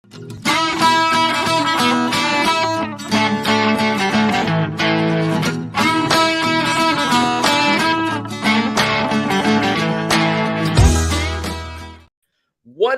What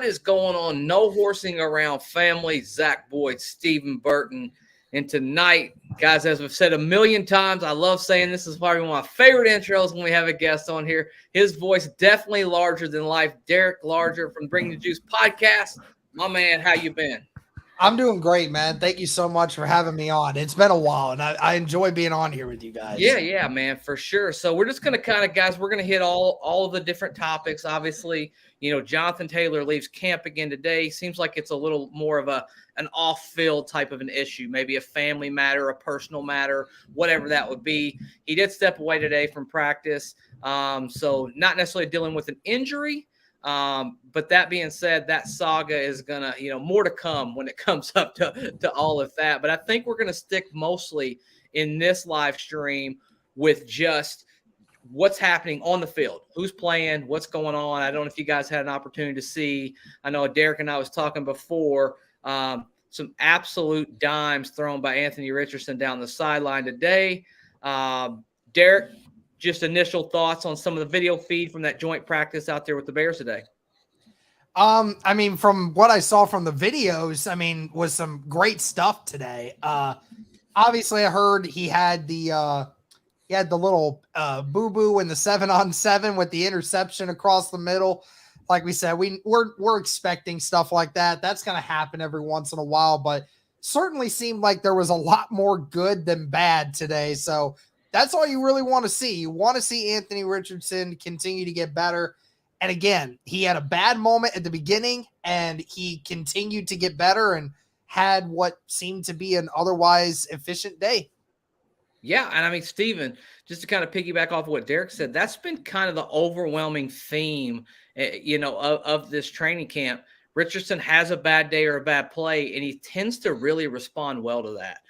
is going on? No horsing around family. Zach Boyd, Stephen Burton. And tonight, guys, as we've said a million times, I love saying this is probably one of my favorite intros when we have a guest on here. His voice definitely larger than life. Derek Larger from Bring the Juice podcast. My man, how you been? I'm doing great, man. Thank you so much for having me on. It's been a while, and I enjoy being on here with you guys. Yeah, man, for sure. So we're just going to kind of, guys, we're going to hit all of the different topics. Obviously, you know, Johnathan Taylor leaves camp again today. Seems like it's a little more of an off-field type of an issue, maybe a family matter, a personal matter, whatever that would be. He did step away today from practice, so not necessarily dealing with an injury. But that being said, that saga is gonna, you know, more to come when it comes up to all of that. But I think we're gonna stick mostly in this live stream with just what's happening on the field, who's playing, what's going on. I don't know if you guys had an opportunity to see. I know Derek and I was talking before. Some absolute dimes thrown by Anthony Richardson down the sideline today. Derek, just initial thoughts on some of the video feed from that joint practice out there with the Bears today. I mean, from what I saw from the videos, I mean, was some great stuff today. Obviously I heard he had the little boo-boo in the 7-on-7 with the interception across the middle. Like we said, we're expecting stuff like that. That's going to happen every once in a while, but certainly seemed like there was a lot more good than bad today. So that's all you really want to see. You want to see Anthony Richardson continue to get better. And again, he had a bad moment at the beginning, and he continued to get better and had what seemed to be an otherwise efficient day. Yeah, and I mean, Stephen, just to kind of piggyback off of what Derek said, that's been kind of the overwhelming theme, you know, of this training camp. Richardson has a bad day or a bad play, and he tends to really respond well to that.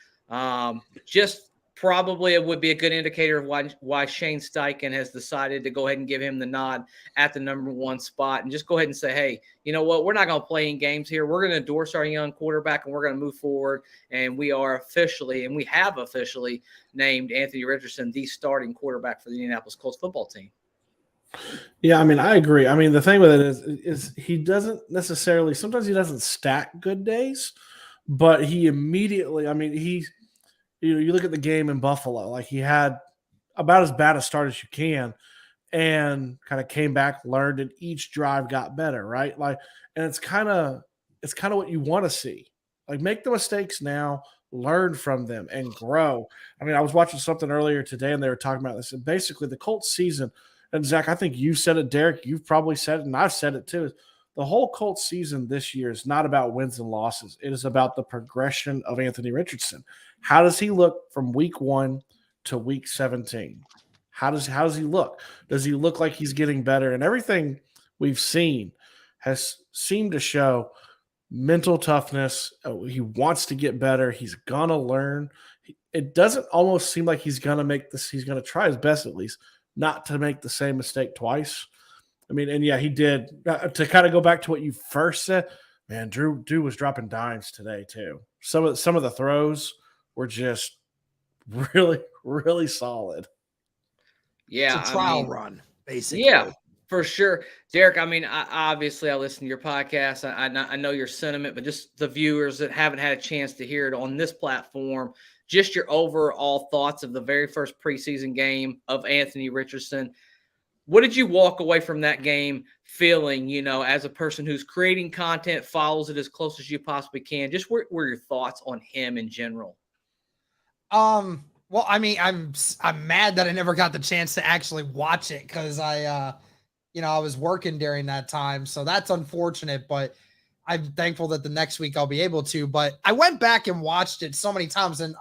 Just probably it would be a good indicator of why Shane Steichen has decided to go ahead and give him the nod at the number one spot and just go ahead and say, hey, you know what? We're not going to play in games here. We're going to endorse our young quarterback, and we're going to move forward. And we have officially named Anthony Richardson the starting quarterback for the Indianapolis Colts football team. Yeah, I mean, I agree. I mean, the thing with it is he doesn't necessarily – sometimes he doesn't stack good days, but he immediately – I mean, you look at the game in Buffalo, like he had about as bad a start as you can and kind of came back, learned, and each drive got better, right? Like, and it's kind of what you want to see. Like, make the mistakes now, learn from them, and grow. I mean, I was watching something earlier today, and they were talking about this. And basically, the Colts season, and Zach, I think you said it, Derek, you've probably said it, and I've said it too. The whole Colts season this year is not about wins and losses. It is about the progression of Anthony Richardson. How does he look from week 1 to week 17? How does he look? Does he look like he's getting better? And everything we've seen has seemed to show mental toughness. He wants to get better. He's going to learn. It doesn't almost seem like he's going to make this. He's going to try his best, at least, not to make the same mistake twice. I mean, and yeah, he did. To kind of go back to what you first said, man, Drew was dropping dimes today too. Some of the throws were just really, really solid. Yeah, it's a trial run, basically. Yeah, for sure. Derek, I mean, I listen to your podcast. I know your sentiment, but just the viewers that haven't had a chance to hear it on this platform, just your overall thoughts of the very first preseason game of Anthony Richardson. What did you walk away from that game feeling, you know, as a person who's creating content, follows it as close as you possibly can? Just what were your thoughts on him in general? Well, I mean, I'm mad that I never got the chance to actually watch it because I was working during that time. So that's unfortunate, but I'm thankful that the next week I'll be able to. But I went back and watched it so many times. And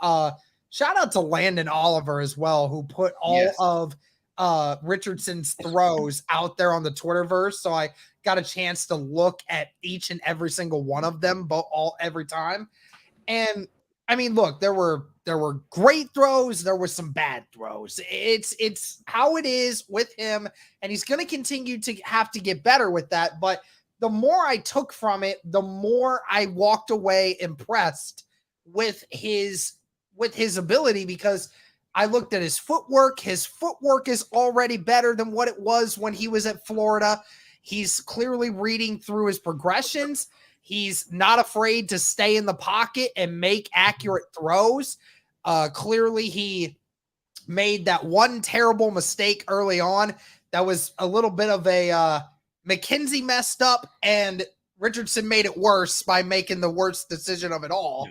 shout out to Landon Oliver as well, who put all of Richardson's throws out there on the Twitterverse. So I got a chance to look at each and every single one of them, every time. And I mean, look, there were great throws. There were some bad throws. It's how it is with him, and he's going to continue to have to get better with that. But the more I took from it, the more I walked away impressed with his ability, because I looked at his footwork. His footwork is already better than what it was when he was at Florida. He's clearly reading through his progressions. He's not afraid to stay in the pocket and make accurate throws. Clearly, he made that one terrible mistake early on. That was a little bit of a McKenzie messed up, and Richardson made it worse by making the worst decision of it all.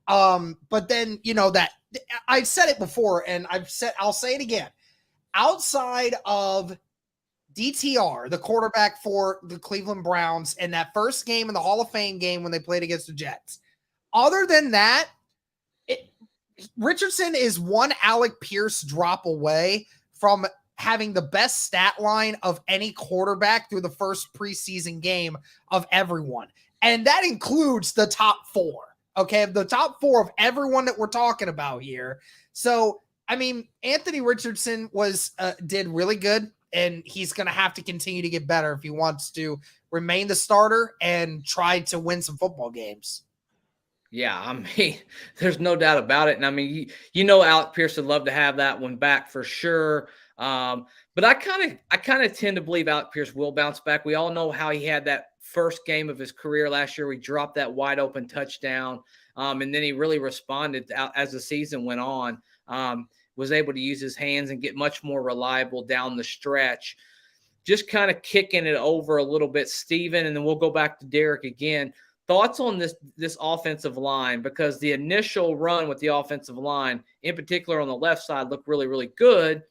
But then, that I've said it before, and I'll say it again. Outside of DTR, the quarterback for the Cleveland Browns, in that first game in the Hall of Fame game when they played against the Jets, other than that, Richardson is one Alec Pierce drop away from having the best stat line of any quarterback through the first preseason game of everyone. And that includes the top four. Okay, the top four of everyone that we're talking about here. So, I mean, Anthony Richardson did really good, and he's going to have to continue to get better if he wants to remain the starter and try to win some football games. Yeah, I mean, there's no doubt about it. And I mean, Alec Pierce would love to have that one back for sure. But I kind of tend to believe Alec Pierce will bounce back. We all know how he had that first game of his career last year. We dropped that wide open touchdown. And then he really responded as the season went on, was able to use his hands and get much more reliable down the stretch. Just kind of kicking it over a little bit, Steven, and then we'll go back to Derek again. Thoughts on this offensive line, because the initial run with the offensive line, in particular on the left side, looked really, really good.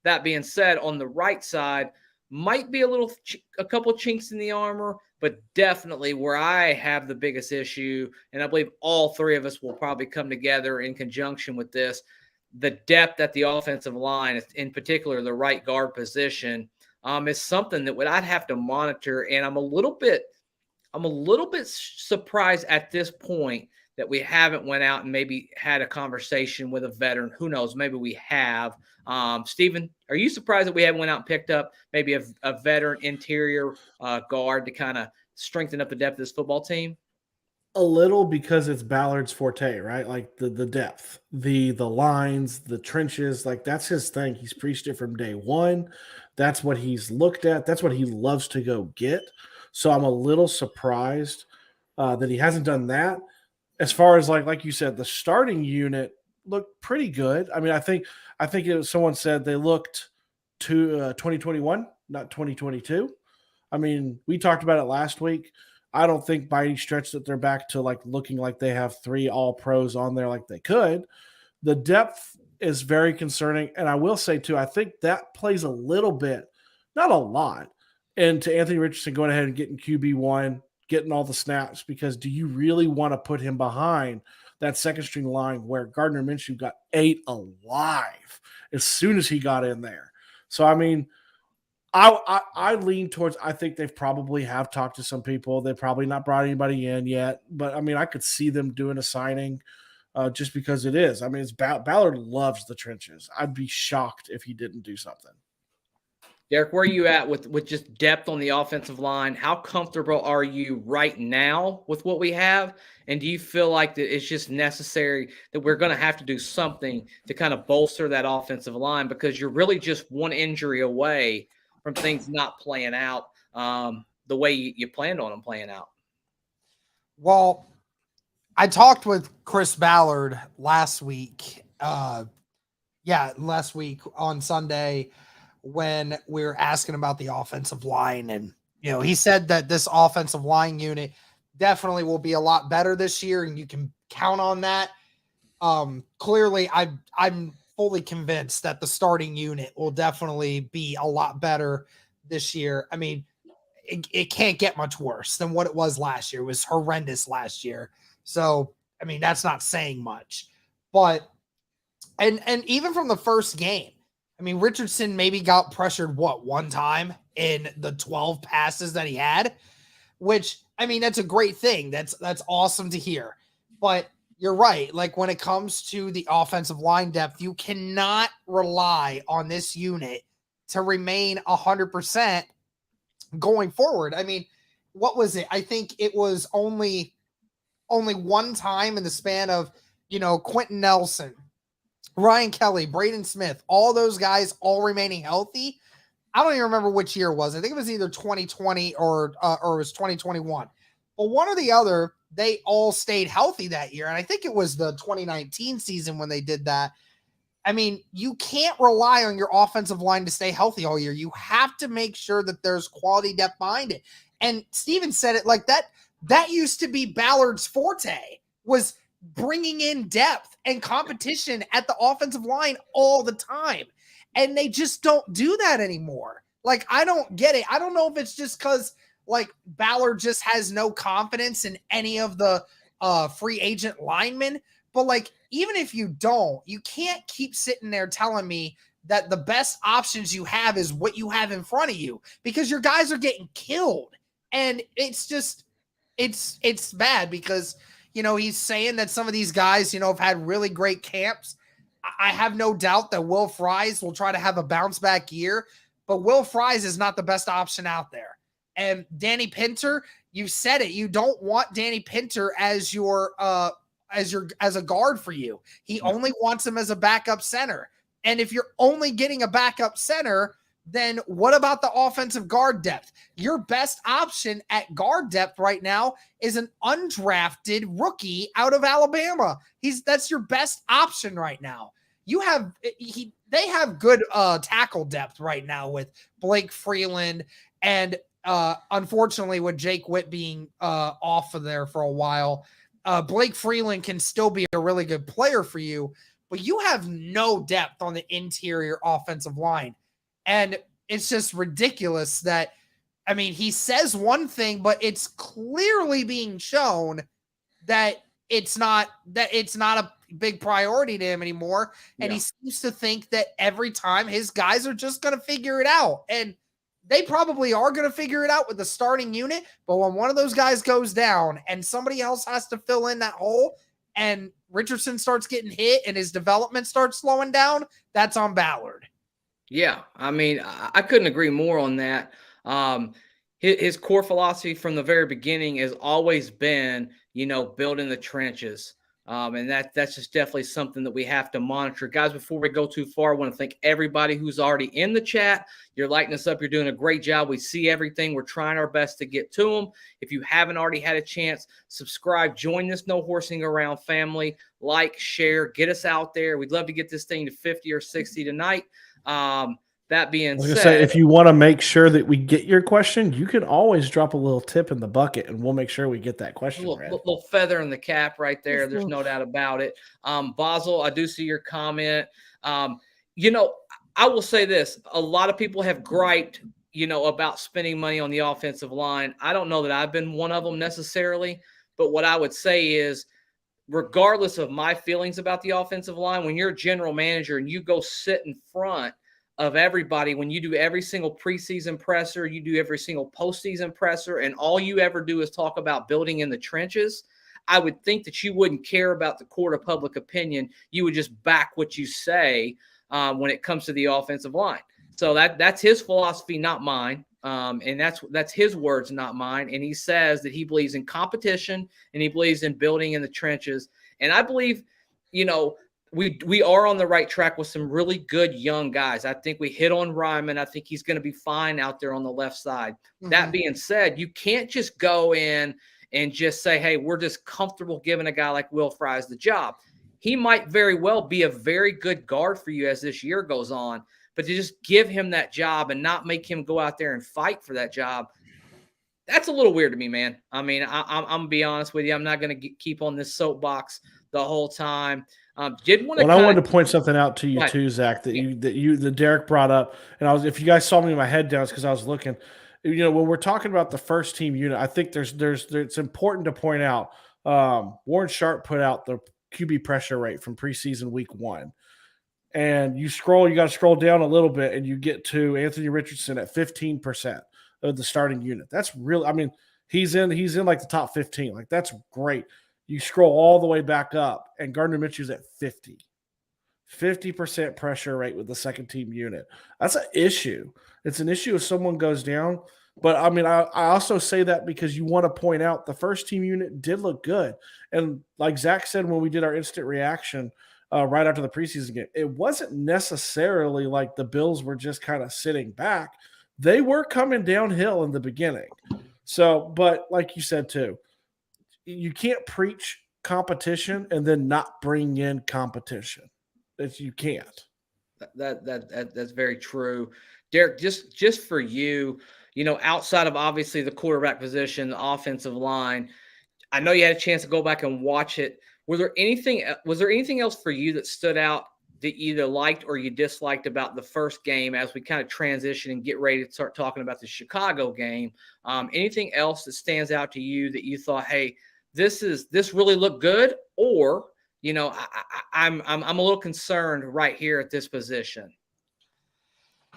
That being said, on the right side, might be a couple chinks in the armor, but definitely where I have the biggest issue, and I believe all three of us will probably come together in conjunction with this, the depth at the offensive line, in particular the right guard position, is something that I'd have to monitor, and I'm a little bit surprised at this point that we haven't went out and maybe had a conversation with a veteran. Who knows? Maybe we have. Steven, are you surprised that we haven't went out and picked up maybe a veteran interior guard to kind of strengthen up the depth of this football team? A little, because it's Ballard's forte, right? Like the depth, the lines, the trenches, like that's his thing. He's preached it from day one. That's what he's looked at. That's what he loves to go get. So I'm a little surprised that he hasn't done that. As far as like you said, the starting unit looked pretty good. I mean, I think someone said they looked to 2021, not 2022. I mean, we talked about it last week. I don't think by any stretch that they're back to like looking like they have 3 all-pros on there like they could. The depth is very concerning. And I will say too, I think that plays a little bit, not a lot, into Anthony Richardson going ahead and getting QB1, getting all the snaps, because do you really want to put him behind that second string line where Gardner Minshew got 8 alive as soon as he got in there? So, I mean, I lean towards, I think they've probably have talked to some people. They've probably not brought anybody in yet. But, I mean, I could see them doing a signing just because it is. I mean, Ballard loves the trenches. I'd be shocked if he didn't do something. Derek, where are you at with just depth on the offensive line? How comfortable are you right now with what we have? And do you feel like that it's just necessary that we're going to have to do something to kind of bolster that offensive line, because you're really just one injury away from things not playing out the way you planned on them playing out? Well, I talked with Chris Ballard last week. Last week on Sunday, when we were asking about the offensive line, and he said that this offensive line unit definitely will be a lot better this year, and you can count on that. Clearly, I'm fully convinced that the starting unit will definitely be a lot better this year. I mean, it can't get much worse than what it was last year. It was horrendous last year. So, I mean, that's not saying much. But and even from the first game, I mean, Richardson maybe got pressured one time in the 12 passes that he had, which, I mean, that's a great thing. That's awesome to hear. But you're right. Like, when it comes to the offensive line depth, you cannot rely on this unit to remain 100% going forward. I mean, what was it? I think it was only one time in the span of, Quentin Nelson, Ryan Kelly, Braden Smith, all those guys all remaining healthy. I don't even remember which year it was. I think it was either 2020 or it was 2021. But one or the other, they all stayed healthy that year. And I think it was the 2019 season when they did that. I mean, you can't rely on your offensive line to stay healthy all year. You have to make sure that there's quality depth behind it. And Steven said it like that. That used to be Ballard's forte, was bringing in depth and competition at the offensive line all the time. And they just don't do that anymore. Like, I don't get it. I don't know if it's just because, like, Ballard just has no confidence in any of the free agent linemen. But, like, even if you don't, you can't keep sitting there telling me that the best options you have is what you have in front of you, because your guys are getting killed. And it's just, it's bad because, he's saying that some of these guys, have had really great camps. I have no doubt that Will Fries will try to have a bounce back year, but Will Fries is not the best option out there. And Danny Pinter, you said it. You don't want Danny Pinter as your as a guard for you. He only wants him as a backup center. And if you're only getting a backup center, then what about the offensive guard depth? Your best option at guard depth right now is an undrafted rookie out of Alabama. That's your best option right now. They have good tackle depth right now with Blake Freeland and unfortunately with Jake Witt being off of there for a while. Blake Freeland can still be a really good player for you, but you have no depth on the interior offensive line. And it's just ridiculous that, I mean, he says one thing, but it's clearly being shown that it's not a big priority to him anymore. And he seems to think that every time his guys are just going to figure it out. And they probably are going to figure it out with the starting unit. But when one of those guys goes down and somebody else has to fill in that hole and Richardson starts getting hit and his development starts slowing down, that's on Ballard. Yeah, I mean, I couldn't agree more on that. His core philosophy from the very beginning has always been, building the trenches. And that's just definitely something that we have to monitor. Guys, before we go too far, I want to thank everybody who's already in the chat. You're lighting us up. You're doing a great job. We see everything. We're trying our best to get to them. If you haven't already had a chance, subscribe. Join this No Horsing Around family. Like, share, get us out there. We'd love to get this thing to 50 or 60 tonight. That being said, if you want to make sure that we get your question, you can always drop a little tip in the bucket and we'll make sure we get that question. Little feather in the cap right there. There's no doubt about it. Basil, I do see your comment. I will say this. A lot of people have griped, about spending money on the offensive line. I don't know that I've been one of them necessarily, but what I would say is, regardless of my feelings about the offensive line, when you're a general manager and you go sit in front of everybody, when you do every single preseason presser, you do every single postseason presser, and all you ever do is talk about building in the trenches, I would think that you wouldn't care about the court of public opinion. You would just back what you say when it comes to the offensive line. So that's his philosophy, not mine. And that's his words, not mine. And he says that he believes in competition and he believes in building in the trenches. And I believe, we are on the right track with some really good young guys. I think we hit on Ryman. I think he's going to be fine out there on the left side. Mm-hmm. That being said, you can't just go in and just say, hey, we're just comfortable giving a guy like Will Fries the job. He might very well be a very good guard for you as this year goes on, but to just give him that job and not make him go out there and fight for that job, that's a little weird to me, man. I mean, I'm going to be honest with you. I'm not going to keep on this soapbox the whole time. I wanted to point something out to you too, Zach, that Derek brought up. And if you guys saw me with my head down, it's because I was looking. When we're talking about the first team unit, I think it's important to point out. Warren Sharp put out the QB pressure rate from preseason week 1. And you got to scroll down a little bit and you get to Anthony Richardson at 15% of the starting unit. That's really, I mean, he's in like the top 15. Like, that's great. You scroll all the way back up, and Gardner Minshew's at 50% pressure rate with the second team unit. That's an issue. It's an issue if someone goes down. But I mean, I also say that because you want to point out the first team unit did look good. And like Zach said when we did our instant reaction right after the preseason game, it wasn't necessarily like the Bills were just kind of sitting back. They were coming downhill in the beginning. So, but like you said too, you can't preach competition and then not bring in competition. You can't. That's very true. Derek, just for you, outside of obviously the quarterback position, the offensive line, I know you had a chance to go back and watch it. Was there anything else for you that stood out that you either liked or you disliked about the first game as we kind of transition and get ready to start talking about the Chicago game? Anything else that stands out to you that you thought, hey, this really looked good, or I'm a little concerned right here at this position?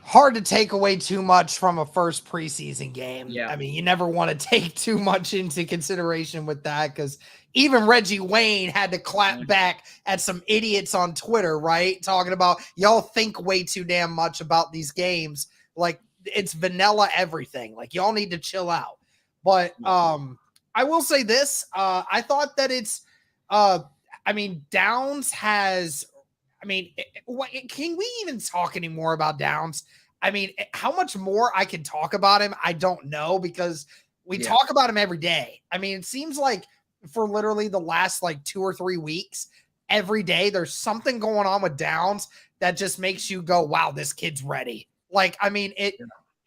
Hard to take away too much from a first preseason game. Yeah. I mean, you never want to take too much into consideration with that, because even Reggie Wayne had to clap back at some idiots on Twitter, right? Talking about y'all think way too damn much about these games. Like, it's vanilla everything. Like, y'all need to chill out. But I will say this. I thought that it's Downs has – can we even talk anymore about Downs? I mean, how much more I can talk about him, I don't know, because we talk about him every day. I mean, it seems like for literally the last 2 or 3 weeks, every day there's something going on with Downs that just makes you go, wow, this kid's ready.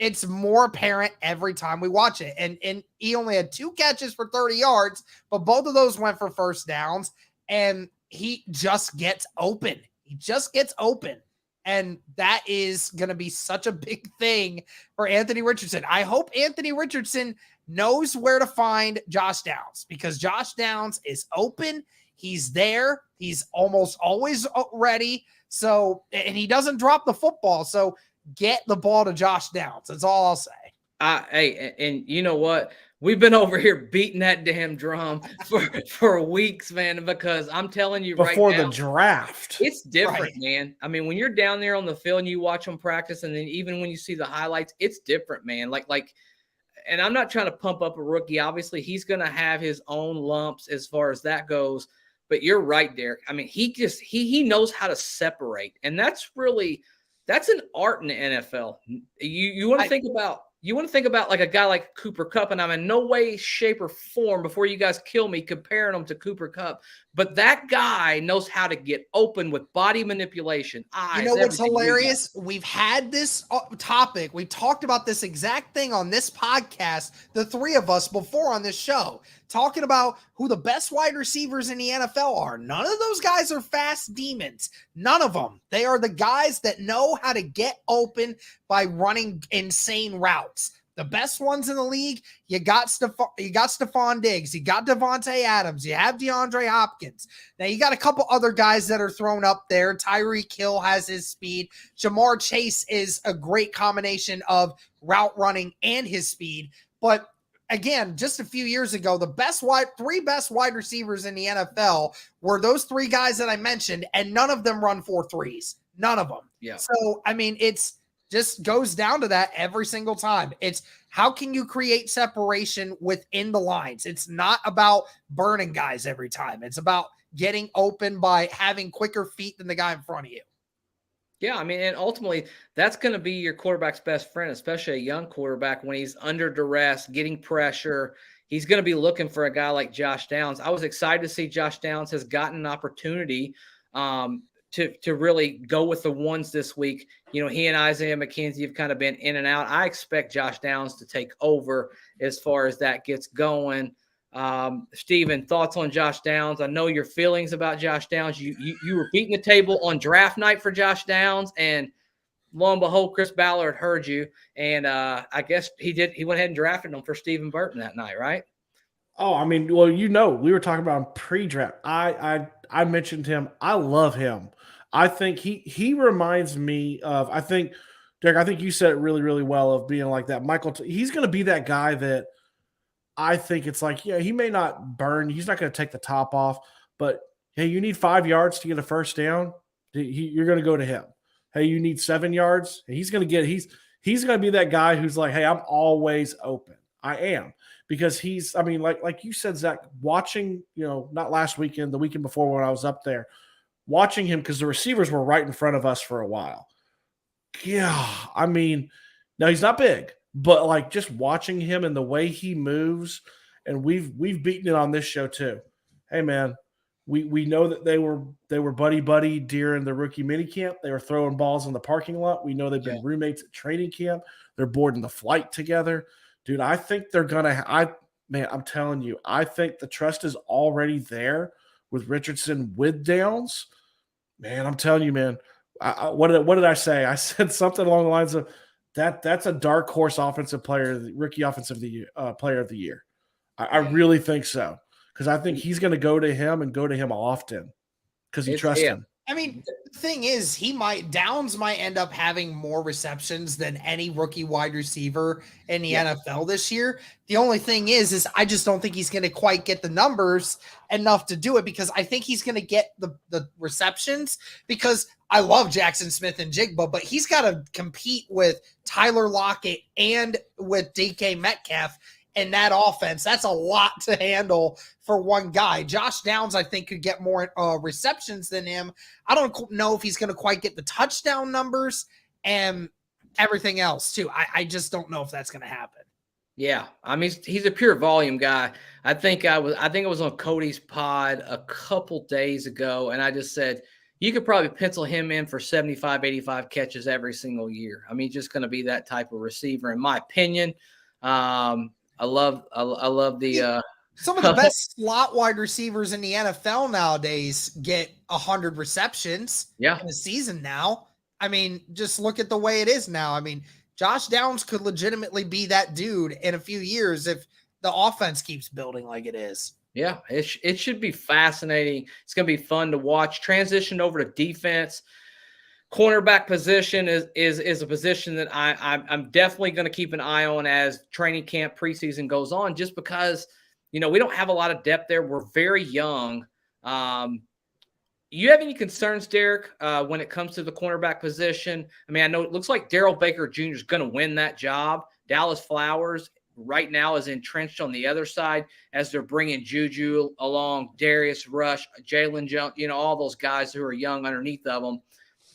It's more apparent every time we watch it. And he only had 2 catches for 30 yards, but both of those went for first downs, and he just gets open. He just gets open. And that is going to be such a big thing for Anthony Richardson. I hope Anthony Richardson knows where to find Josh Downs, because Josh Downs is open. He's there. He's almost always ready. So, and he doesn't drop the football. So get the ball to Josh Downs. That's all I'll say. Hey, and you know what? We've been over here beating that damn drum for weeks, man, because I'm telling you before right now, the draft, it's different, man. I mean, when you're down there on the field and you watch them practice, and then even when you see the highlights, it's different, man. And I'm not trying to pump up a rookie. Obviously, he's going to have his own lumps as far as that goes. But you're right, Derek. I mean, he knows how to separate, and that's an art in the NFL. You want to think about. You want to think about like a guy like Cooper Kupp, and I'm in no way, shape, or form, before you guys kill me, comparing him to Cooper Kupp. But that guy knows how to get open with body manipulation, eyes. You know what's hilarious? We've had this topic. We talked about this exact thing on this podcast, the 3 of us, before on this show, talking about who the best wide receivers in the NFL are. None of those guys are fast demons. None of them. They are the guys that know how to get open by running insane routes. The best ones in the league, you got Stephon Diggs, you got Devontae Adams, you have DeAndre Hopkins. Now you got a couple other guys that are thrown up there. Tyreek Hill has his speed. Jamar Chase is a great combination of route running and his speed. But again, just a few years ago, the 3 best wide receivers in the NFL were those 3 guys that I mentioned, and none of them run 4.3s. None of them. Yeah. So, I mean, it's just goes down to that every single time. It's how can you create separation within the lines? It's not about burning guys every time. It's about getting open by having quicker feet than the guy in front of you. Yeah, I mean, and ultimately, that's going to be your quarterback's best friend, especially a young quarterback when he's under duress, getting pressure. He's going to be looking for a guy like Josh Downs. I was excited to see Josh Downs has gotten an opportunity to really go with the ones this week. You know, he and Isaiah McKenzie have kind of been in and out. I expect Josh Downs to take over as far as that gets going. Steven, thoughts on Josh Downs? I know your feelings about Josh Downs. You were beating the table on draft night for Josh Downs, and lo and behold, Chris Ballard heard you, and I guess he went ahead and drafted him for Stephen Burton that night, right? Oh, I mean, well, we were talking about him pre-draft. I mentioned him. I love him. I think he reminds me of, Derek, I think you said it really, really well, of being like that. He's going to be that guy that I think it's like, yeah, he may not burn. He's not going to take the top off, but hey, you need 5 yards to get a first down. You're going to go to him. Hey, you need 7 yards. He's going to get, He's going to be that guy who's like, hey, I'm always open. I am. Because he's, I mean, like you said, Zach, watching, not last weekend, the weekend before when I was up there, watching him because the receivers were right in front of us for a while. Yeah, I mean, now he's not big, but like just watching him and the way he moves, and we've beaten it on this show too. Hey man, we know that they were buddy during the rookie minicamp. They were throwing balls in the parking lot. We know they've been roommates at training camp. They're boarding the flight together. Dude, I think they're gonna. I'm telling you, I think the trust is already there with Richardson with Downs. Man, I'm telling you, man. What did I say? I said something along the lines of that's a dark horse offensive player, rookie offensive player of the year. I really think so because I think he's going to go to him and go to him often because he trusts him. I mean, the thing is, Downs might end up having more receptions than any rookie wide receiver in the NFL this year. The only thing is I just don't think he's going to quite get the numbers enough to do it because I think he's going to get the receptions because I love Jackson Smith and Jigba, but he's got to compete with Tyler Lockett and with DK Metcalf in that offense. That's a lot to handle for one guy. Josh Downs, I think, could get more receptions than him. I don't know if he's going to quite get the touchdown numbers and everything else too. I just don't know if that's going to happen. Yeah, I mean he's a pure volume guy. I think it was on Cody's pod a couple days ago, and I just said you could probably pencil him in for 75, 85 catches every single year. I mean, he's just going to be that type of receiver, in my opinion. I love the some of the best slot wide receivers in the NFL nowadays get 100 receptions in a season now. I mean, just look at the way it is now. I mean, Josh Downs could legitimately be that dude in a few years if the offense keeps building like it is. Yeah, it should be fascinating. It's going to be fun to watch. Transition over to defense. Cornerback position is a position that I'm definitely going to keep an eye on as training camp preseason goes on, just because, we don't have a lot of depth there. We're very young. You have any concerns, Derek, when it comes to the cornerback position? I mean, I know it looks like Darrell Baker Jr. is going to win that job. Dallas Flowers right now is entrenched on the other side as they're bringing Juju along, Darius Rush, Jalen Jones, all those guys who are young underneath of them.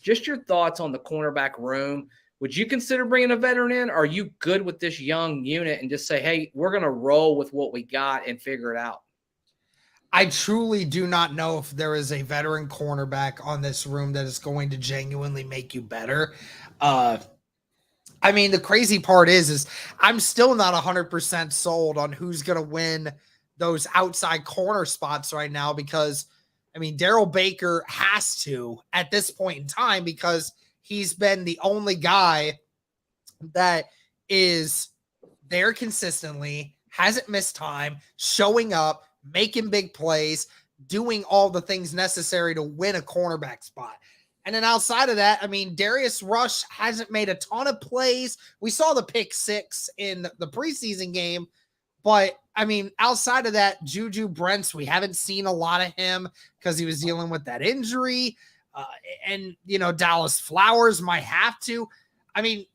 Just your thoughts on the cornerback room. Would you consider bringing a veteran in? Or are you good with this young unit and just say, hey, we're going to roll with what we got and figure it out? I truly do not know if there is a veteran cornerback on this room that is going to genuinely make you better. I mean, the crazy part is I'm still not 100% sold on who's going to win those outside corner spots right now because I mean, Darrell Baker has to at this point in time because he's been the only guy that is there consistently, hasn't missed time, showing up, making big plays, doing all the things necessary to win a cornerback spot. And then outside of that, I mean, Darius Rush hasn't made a ton of plays. We saw the pick 6 in the preseason game, but I mean, outside of that, Juju Brents, we haven't seen a lot of him because he was dealing with that injury. And, Dallas Flowers might have to. I mean,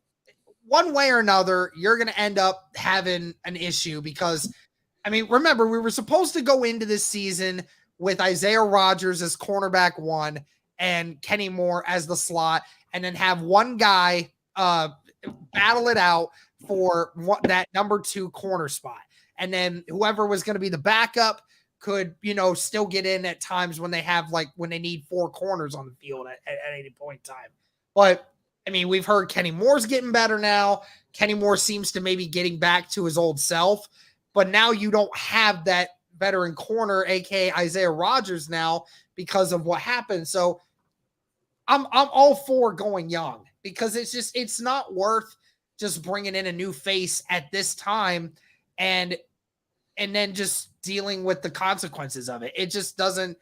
one way or another, you're going to end up having an issue because, I mean, remember, we were supposed to go into this season with Isaiah Rodgers as cornerback 1 and Kenny Moore as the slot, and then have one guy battle it out for that number 2 corner spot. And then whoever was going to be the backup could, still get in at times when they have when they need 4 corners on the field at any point in time. But I mean, we've heard Kenny Moore's getting better now. Kenny Moore seems to maybe getting back to his old self, but now you don't have that veteran corner, aka Isaiah Rodgers now because of what happened. So I'm all for going young because it's not worth just bringing in a new face at this time and then just dealing with the consequences of it. It just doesn't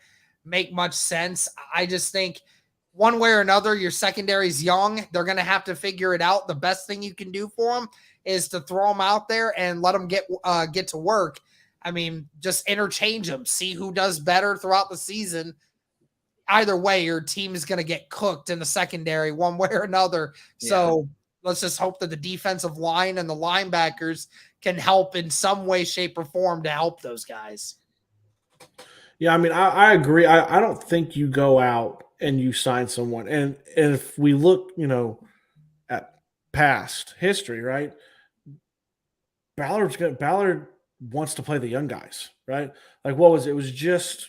make much sense. I just think one way or another, your secondary's young. They're going to have to figure it out. The best thing you can do for them is to throw them out there and let them get to work. I mean, just interchange them, see who does better throughout the season. Either way, your team is going to get cooked in the secondary one way or another. Yeah. So let's just hope that the defensive line and the linebackers can help in some way, shape, or form to help those guys. Yeah, I mean, I agree. I don't think you go out and you sign someone. And if we look, at past history, right? Ballard wants to play the young guys, right? Like, what was it? It was just,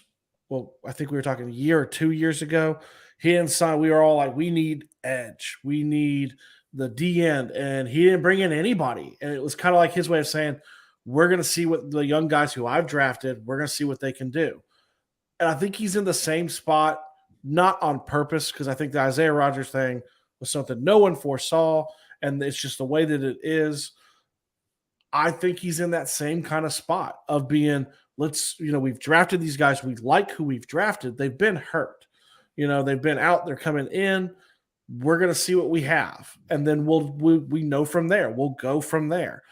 I think we were talking a year or 2 years ago. He didn't sign. We were all like, we need edge. We need the D end. And he didn't bring in anybody. And it was kind of like his way of saying, we're going to see what the young guys who I've drafted, we're going to see what they can do. And I think he's in the same spot, not on purpose, because I think the Isaiah Rodgers thing was something no one foresaw, and it's just the way that it is. I think he's in that same kind of spot of being, we've drafted these guys. We like who we've drafted. They've been hurt. They've been out. They're coming in. We're going to see what we have. And then we know from there. We'll go from there.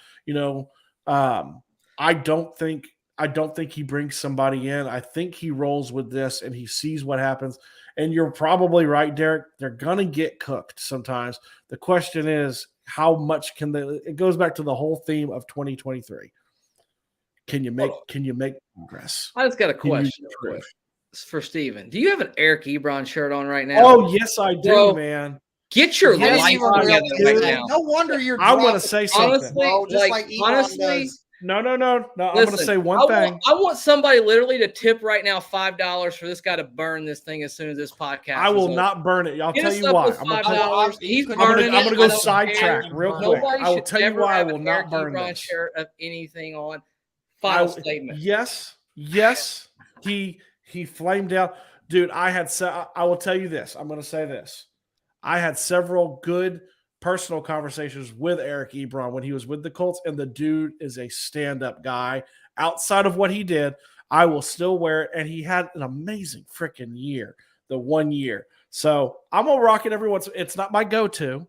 I don't think he brings somebody in. I think he rolls with this and he sees what happens. And you're probably right, Derek. They're going to get cooked sometimes. The question is, how much can they? It goes back to the whole theme of 2023. Can you make progress? I just got a question for Steven. Do you have an Eric Ebron shirt on right now? Oh, yes, I do, man. Get your life together right now. No wonder you're. I want to say something. Honestly, No. I'm going to say one thing. I want somebody literally to tip right now $5 for this guy to burn this thing as soon as this podcast. I will not burn it. I'll tell you why. He's burning it. I'm going to go sidetrack real quick. I will tell you why I will not burn this. Shirt of anything on. Final statement. Yes. He flamed out, dude. I will tell you this. I'm going to say this. I had several good personal conversations with Eric Ebron when he was with the Colts, and the dude is a stand-up guy. Outside of what he did, I will still wear it, and he had an amazing freaking year, the 1 year. So I'm going to rock it every once. It's not my go-to.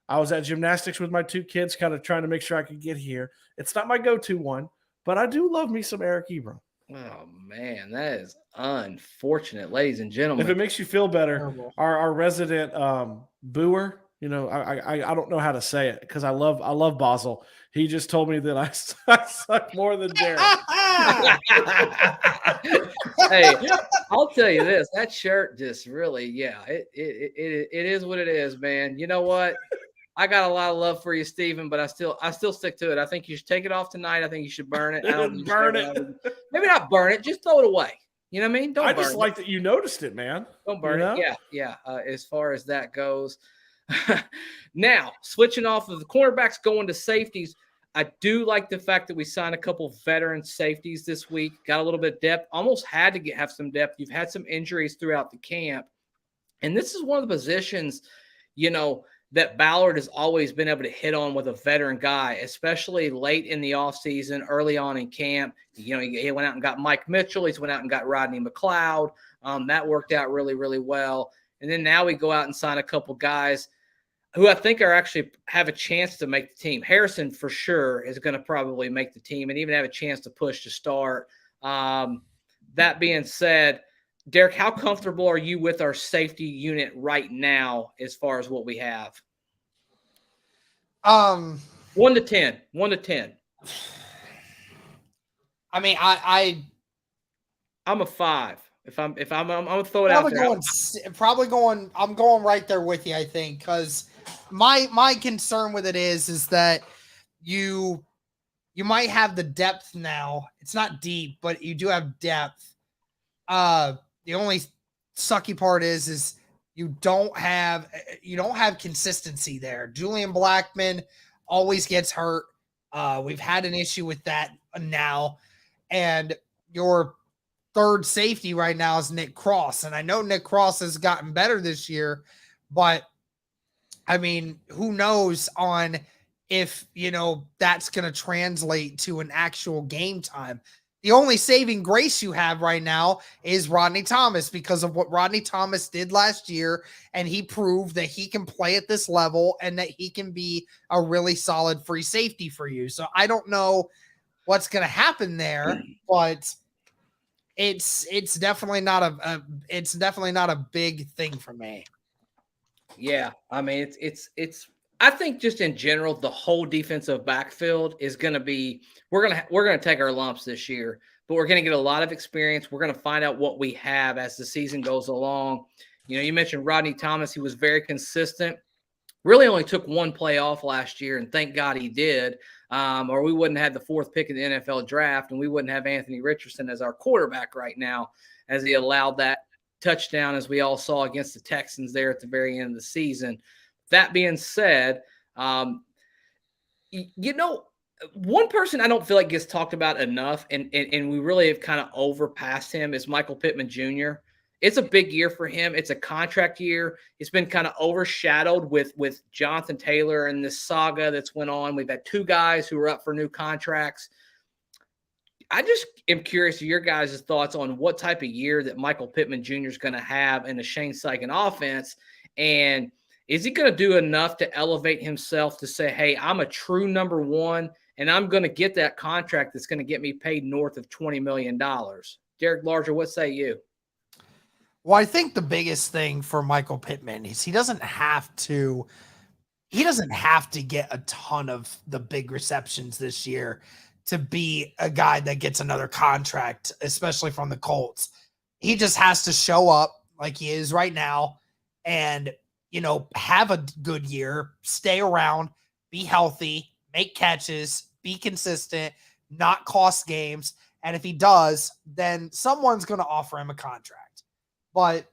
I was at gymnastics with my 2 kids kind of trying to make sure I could get here. It's not my go-to one, but I do love me some Eric Ebron. Oh, man, that is unfortunate, ladies and gentlemen. If it makes you feel better, our resident booer, I don't know how to say it because I love Basel. He just told me that I suck more than Derek. Hey, I'll tell you this. That shirt just really, it is what it is, man. You know what? I got a lot of love for you, Steven, but I still stick to it. I think you should take it off tonight. I think you should burn it. I don't burn it. Maybe not burn it. Just throw it away. You know what I mean? I just like that you noticed it, man. Don't burn it. Yeah. As far as that goes. Now, switching off of the cornerbacks, going to safeties. I do like the fact that we signed a couple veteran safeties this week. Got a little bit of depth. Almost had to have some depth. You've had some injuries throughout the camp. And this is one of the positions, that Ballard has always been able to hit on with a veteran guy, especially late in the offseason, early on in camp. He went out and got Mike Mitchell. He's went out and got Rodney McLeod. That worked out really, really well. And then now we go out and sign a couple guys who I think are actually have a chance to make the team. Harrison, for sure, is going to probably make the team and even have a chance to push to start. That being said, Derek, how comfortable are you with our safety unit right now as far as what we have? 1 to 10. 1 to 10. I mean, I'm a 5. I'm gonna throw it out there. I'm going right there with you, I think, because my concern with it is that you might have the depth now. It's not deep, but you do have depth. The only sucky part is you don't have consistency there. Julian Blackmon always gets hurt. We've had an issue with that now, and your third safety right now is Nick Cross, and I know Nick Cross has gotten better this year, but I mean, who knows on if that's going to translate to an actual game time. The only saving grace you have right now is Rodney Thomas because of what Rodney Thomas did last year. And he proved that he can play at this level and that he can be a really solid free safety for you. So I don't know what's going to happen there, but it's definitely not a big thing for me. Yeah. I mean, it's I think just in general, the whole defensive backfield is going to be we're going to take our lumps this year, but we're going to get a lot of experience. We're going to find out what we have as the season goes along. You mentioned Rodney Thomas. He was very consistent. Really only took one play off last year, and thank God he did, or we wouldn't have the 4th pick in the NFL draft, and we wouldn't have Anthony Richardson as our quarterback right now, as he allowed that touchdown, as we all saw against the Texans there at the very end of the season. That being said, one person I don't feel like gets talked about enough, and we really have kind of overpassed him, is Michael Pittman Jr. It's a big year for him. It's a contract year. It's been kind of overshadowed with Johnathan Taylor and this saga that's went on. We've had 2 guys who are up for new contracts. I just am curious to your guys' thoughts on what type of year that Michael Pittman Jr. is going to have in the Shane Steichen offense, and is he going to do enough to elevate himself to say, hey, I'm a true number 1, and I'm going to get that contract that's going to get me paid north of $20 million? Derek Larger, what say you? Well, I think the biggest thing for Michael Pittman is he doesn't have to get a ton of the big receptions this year to be a guy that gets another contract, especially from the Colts. He just has to show up like he is right now and, have a good year, stay around, be healthy, make catches, be consistent, not cost games. And if he does, then someone's going to offer him a contract. But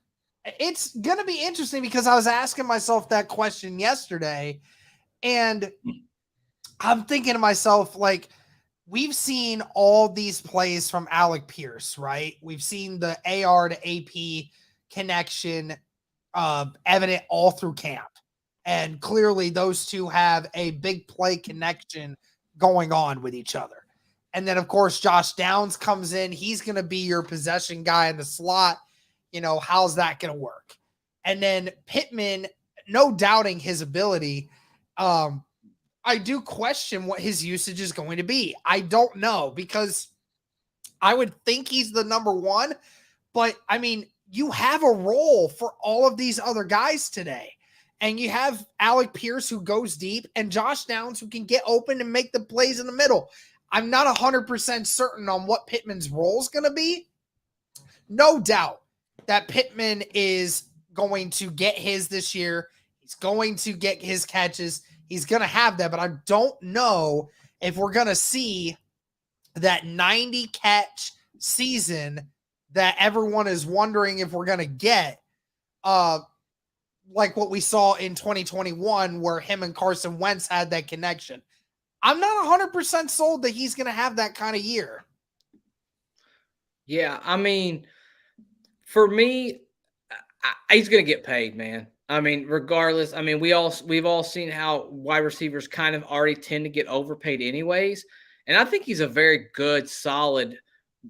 it's going to be interesting because I was asking myself that question yesterday, and I'm thinking to myself, like, we've seen all these plays from Alec Pierce, right? We've seen the AR to AP connection evident all through camp. And clearly those two have a big play connection going on with each other. And then, of course, Josh Downs comes in. He's going to be your possession guy in the slot. How's that going to work? And then Pittman, no doubting his ability. I do question what his usage is going to be. I don't know, because I would think he's the number 1, but I mean, you have a role for all of these other guys today. And you have Alec Pierce who goes deep and Josh Downs who can get open and make the plays in the middle. I'm not 100% certain on what Pittman's role is going to be. No doubt that Pittman is going to get his this year. He's going to get his catches. He's going to have that, but I don't know if we're going to see that 90 catch season that everyone is wondering if we're going to get, like what we saw in 2021, where him and Carson Wentz had that connection. I'm not 100% sold that he's going to have that kind of year. Yeah, I mean, for me, he's going to get paid, man. I mean, regardless, I mean, we've all seen how wide receivers kind of already tend to get overpaid anyways. And I think he's a very good, solid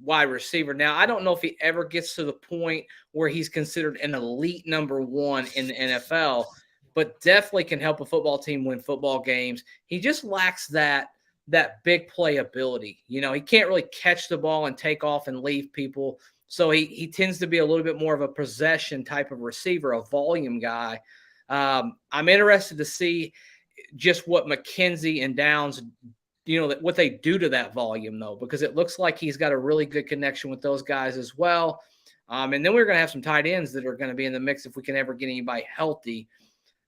wide receiver. Now, I don't know if he ever gets to the point where he's considered an elite number 1 in the NFL, but definitely can help a football team win football games. He just lacks that big play ability. He can't really catch the ball and take off and leave people. So he tends to be a little bit more of a possession type of receiver, a volume guy. I'm interested to see just what McKenzie and Downs, what they do to that volume, though, because it looks like he's got a really good connection with those guys as well. And then we're going to have some tight ends that are going to be in the mix if we can ever get anybody healthy.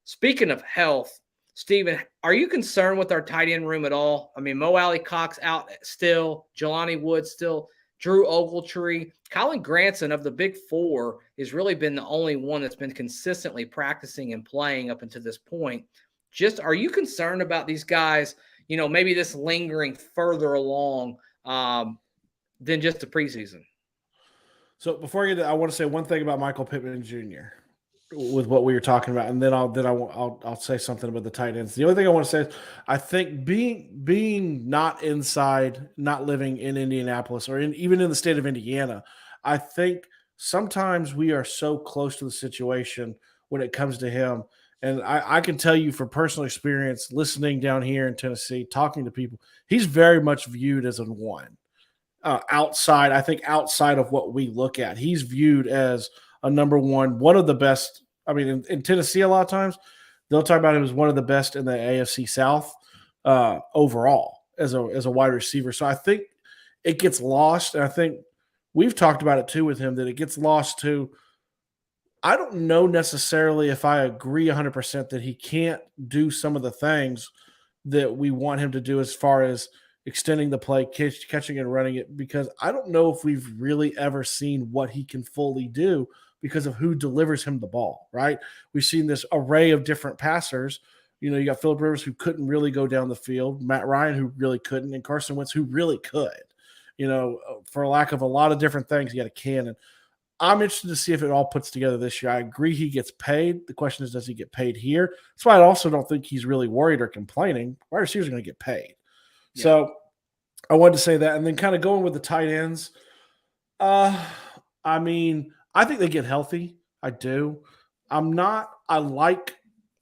Speaking of health, Steven, are you concerned with our tight end room at all? I mean, Mo Alie-Cox out still, Jelani Woods still, Drew Ogletree, Colin Granson of the big 4 has really been the only one that's been consistently practicing and playing up until this point. Just, are you concerned about these guys, maybe this lingering further along than just the preseason? So before I get to that, I want to say one thing about Michael Pittman Jr. with what we were talking about, and then I'll say something about the tight ends. The only thing I want to say is I think being not inside, not living in Indianapolis or even in the state of Indiana, I think sometimes we are so close to the situation when it comes to him. And I can tell you from personal experience, listening down here in Tennessee, talking to people, he's very much viewed as a 1. Outside of what we look at, he's viewed as a number 1, one of the best. I mean, in Tennessee, a lot of times, they'll talk about him as one of the best in the AFC South overall as a wide receiver. So I think it gets lost, and I think we've talked about it too with him, that it gets lost too. I don't know necessarily if I agree 100% that he can't do some of the things that we want him to do as far as extending the play, catching and running it, because I don't know if we've really ever seen what he can fully do because of who delivers him the ball, right? We've seen this array of different passers. You know, you got Phillip Rivers, who couldn't really go down the field, Matt Ryan, who really couldn't, and Carson Wentz, who really could. You know, for lack of a lot of different things, he had a cannon. I'm interested to see if it all puts together this year. I agree he gets paid. The question is, does he get paid here? That's why I also don't think he's really worried or complaining. Wide receivers are going to get paid. Yeah. So I wanted to say that. And then kind of going with the tight ends. I mean, I think they get healthy. I do. I like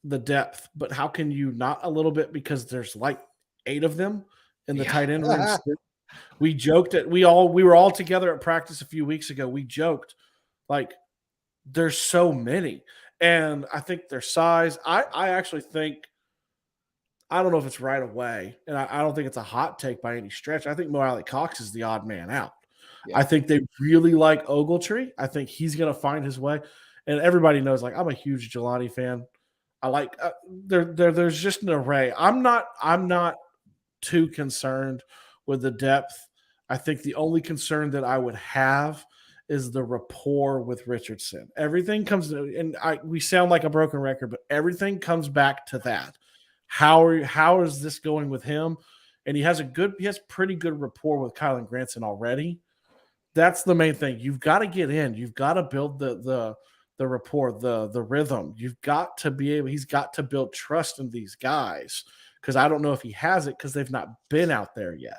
the depth, but how can you not a little bit, because there's like 8 of them in the tight end room. We joked that we were all together at practice a few weeks ago. We joked, like, there's so many. And I think their size, I actually think, I don't know if it's right away, and I don't think it's a hot take by any stretch. I think Mo Alie-Cox is the odd man out. Yeah. I think they really like Ogletree. I think he's going to find his way. And everybody knows, like, I'm a huge Jelani fan. I like there's just an array. I'm not too concerned with the depth. I think the only concern that I would have is the rapport with Richardson. Everything comes, and we sound like a broken record, but everything comes back to that. How is this going with him? And he has pretty good rapport with Kylan Granson already. That's the main thing. You've got to get in. You've got to build the rapport, the rhythm. He's got to build trust in these guys, because I don't know if he has it because they've not been out there yet.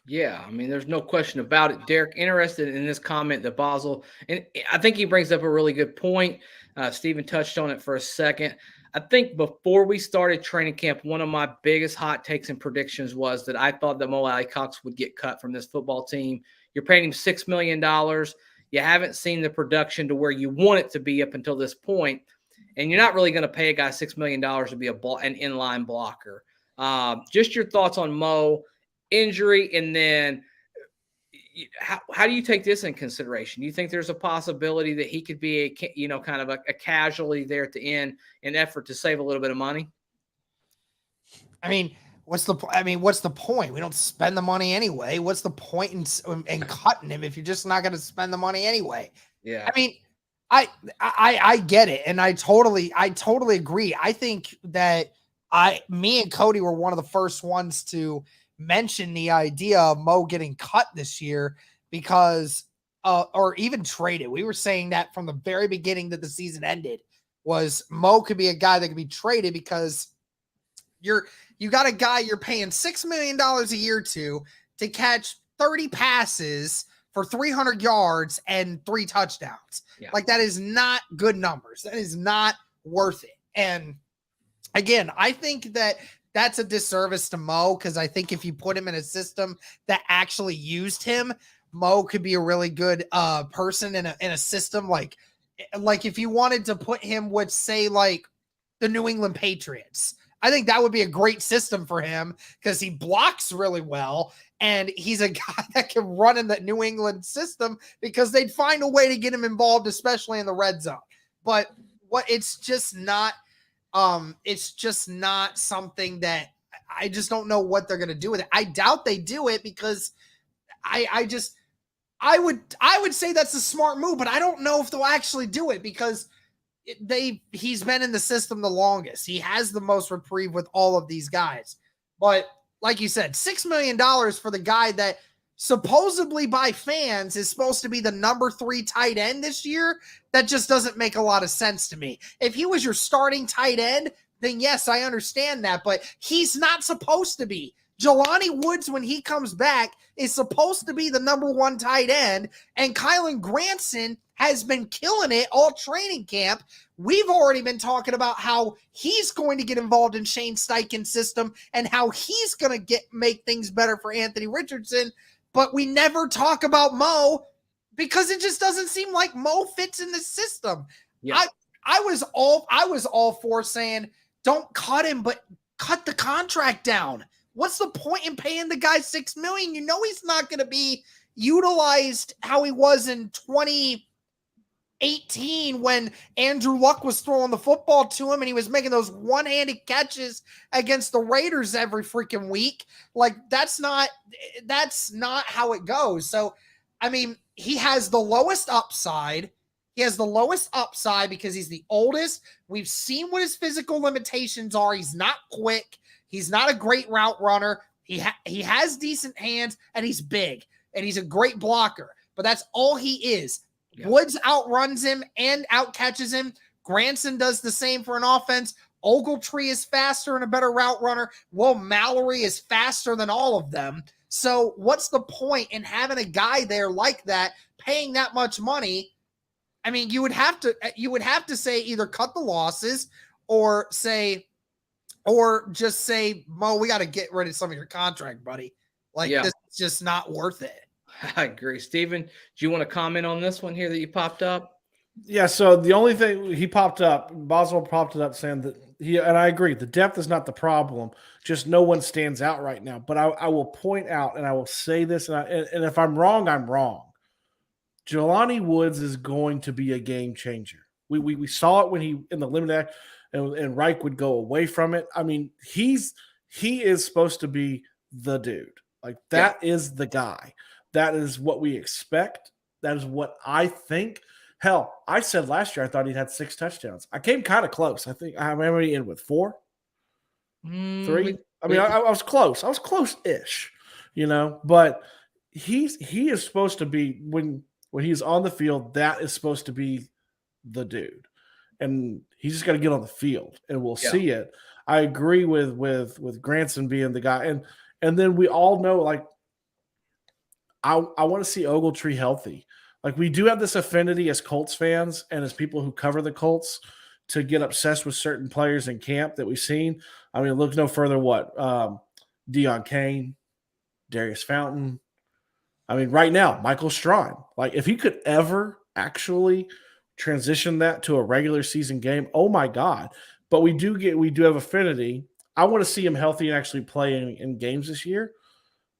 Yeah, I mean, there's no question about it. Derek, interested in this comment that Basel, and I think he brings up a really good point. Stephen touched on it for a second. I think before we started training camp, one of my biggest hot takes and predictions was that I thought that Mo Alie-Cox would get cut from this football team. You're paying him $6 million. You haven't seen the production to where you want it to be up until this point, and you're not really going to pay a guy $6 million to be an inline blocker. Just your thoughts on Mo, injury, and then how do you take this in consideration? Do you think there's a possibility that he could be kind of a casualty there at the end in effort to save a little bit of money? I mean, what's the point? We don't spend the money anyway. What's the point in cutting him if you're just not going to spend the money anyway? Yeah. I mean, I get it, and I totally agree. I think that me and Cody were one of the first ones to mention the idea of Mo getting cut this year because or even traded. We were saying that from the very beginning that the season ended, was Mo could be a guy that could be traded because you got a guy you're paying $6 million a year to catch 30 passes for 300 yards and 3 touchdowns. Yeah. Like, that is not good numbers. That is not worth it. And again, I think that that's a disservice to Mo, because I think if you put him in a system that actually used him, Mo could be a really good person in a system like if you wanted to put him with, say, like the New England Patriots. I think that would be a great system for him because he blocks really well, and he's a guy that can run in that New England system because they'd find a way to get him involved, especially in the red zone. But it's just not something that I just don't know what they're going to do with it. I doubt they do it because I would say that's a smart move, but I don't know if they'll actually do it because he's been in the system the longest. He has the most reprieve with all of these guys. But like you said, $6 million for the guy that supposedly by fans is supposed to be the number 3 tight end this year, that just doesn't make a lot of sense to me. If he was your starting tight end, then yes, I understand that, but he's not supposed to be. Jelani Woods, when he comes back, is supposed to be the number 1 tight end, and Kylan Granson has been killing it all training camp. We've already been talking about how he's going to get involved in Shane Steichen's system and how he's going to make things better for Anthony Richardson, but we never talk about Mo because it just doesn't seem like Mo fits in the system. Yeah. I was all for saying don't cut him, but cut the contract down. What's the point in paying the guy $6 million? You know he's not going to be utilized how he was in 2018 when Andrew Luck was throwing the football to him and he was making those one-handed catches against the Raiders every freaking week. Like that's not how it goes. So, I mean, he has the lowest upside. He has the lowest upside because he's the oldest. We've seen what his physical limitations are. He's not quick. He's not a great route runner. He has decent hands, and he's big, and he's a great blocker. But that's all he is. Yeah. Woods outruns him and outcatches him. Granson does the same for an offense. Ogletree is faster and a better route runner. Will Mallory is faster than all of them. So what's the point in having a guy there like that, paying that much money? I mean, you would have to say either cut the losses or just say, Mo, we got to get rid of some of your contract, buddy. Like this is just not worth it. I agree. Steven, do you want to comment on this one here that you popped up? Yeah, so the only thing he popped up, Boswell popped it up saying that and I agree, the depth is not the problem, just no one stands out right now. But I will point out, and I will say this, and if I'm wrong, I'm wrong. Jelani Woods is going to be a game changer. We saw it when he in the limited and Reich would go away from it. I mean, he is supposed to be the dude. Like that is the guy. That is what we expect. That is what I think. Hell, I said last year I thought he'd had 6 touchdowns. I came kind of close. I think I'm already in with 4, 3. I mean, I was close. I was close-ish, But he is supposed to be when he's on the field. That is supposed to be the dude, and he's just got to get on the field, and we'll see it. I agree with Granson being the guy, and then we all know like I want to see Ogletree healthy. Like we do have this affinity as Colts fans and as people who cover the Colts to get obsessed with certain players in camp that we've seen. I mean, look no further Deion Kane, Darius Fountain. I mean, right now, Michael Strawn. Like if he could ever actually transition that to a regular season game, oh my God. But we do have affinity. I want to see him healthy and actually play in games this year.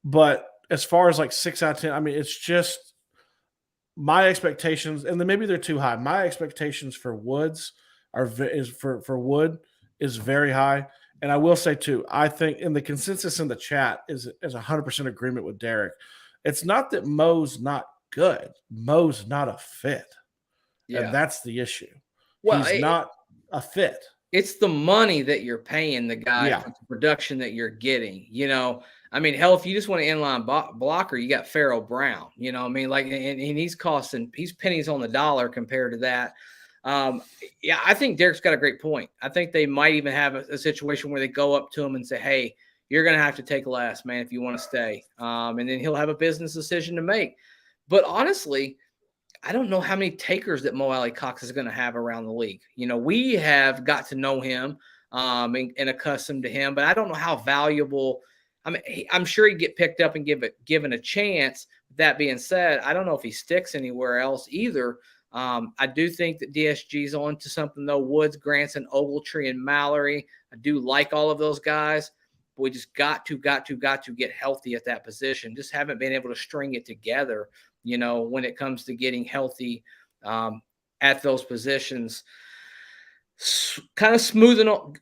But as far as like 6 out of 10, I mean, it's just my expectations, and then maybe they're too high. My expectations for Woods for Wood is very high. And I will say too, I think in the consensus in the chat is 100% agreement with Derek. It's not that Mo's not good. Mo's not a fit. Yeah. And that's the issue. Well, he's not a fit. It's the money that you're paying the guy for the production that you're getting. I mean, hell, if you just want an inline blocker, you got Pharaoh Brown. I mean, like, and he's pennies on the dollar compared to that. I think Derek's got a great point. I think they might even have a situation where they go up to him and say, hey, you're going to have to take less, man, if you want to stay. And then he'll have a business decision to make. But honestly, I don't know how many takers that Mo Alie-Cox is going to have around the league. We have got to know him and accustomed to him, but I don't know how valuable. I mean, I'm sure he'd get picked up and given a chance. That being said, I don't know if he sticks anywhere else either. I do think that DSG's on to something, though. Woods, Granson, Ogletree, and Mallory. I do like all of those guys. But we just got to get healthy at that position. Just haven't been able to string it together, when it comes to getting healthy at those positions. Kind of smoothing on.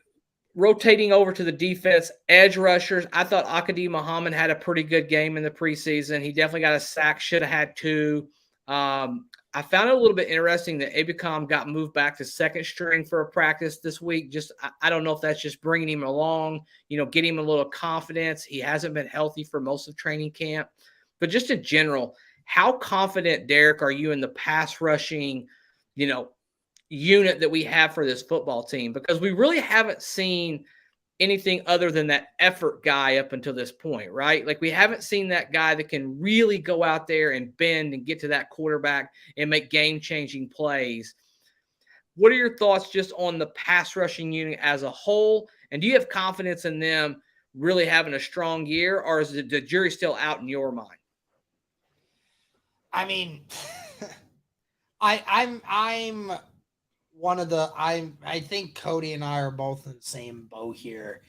Rotating over to the defense, edge rushers. I thought Akadi Muhammad had a pretty good game in the preseason. He definitely got a sack, should have had 2. I found it a little bit interesting that Ebron got moved back to second string for a practice this week. I don't know if that's just bringing him along, getting him a little confidence. He hasn't been healthy for most of training camp. But just in general, how confident, Derek, are you in the pass rushing, unit that we have for this football team? Because we really haven't seen anything other than that effort guy up until this point, right? Like we haven't seen that guy that can really go out there and bend and get to that quarterback and make game-changing plays. What are your thoughts just on the pass rushing unit as a whole? And do you have confidence in them really having a strong year, or is the jury still out in your mind? I mean, I'm I think Cody and I are both in the same boat here.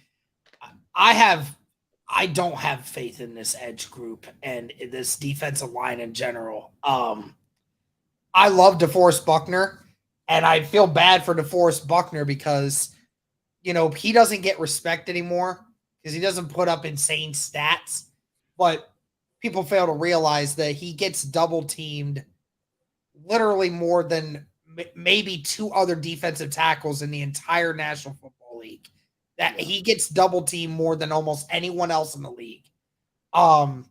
I don't have faith in this edge group and in this defensive line in general. I love DeForest Buckner, and I feel bad for DeForest Buckner because, he doesn't get respect anymore because he doesn't put up insane stats. But people fail to realize that he gets double teamed literally more than maybe two other defensive tackles in the entire National Football League. That he gets double teamed more than almost anyone else in the league. And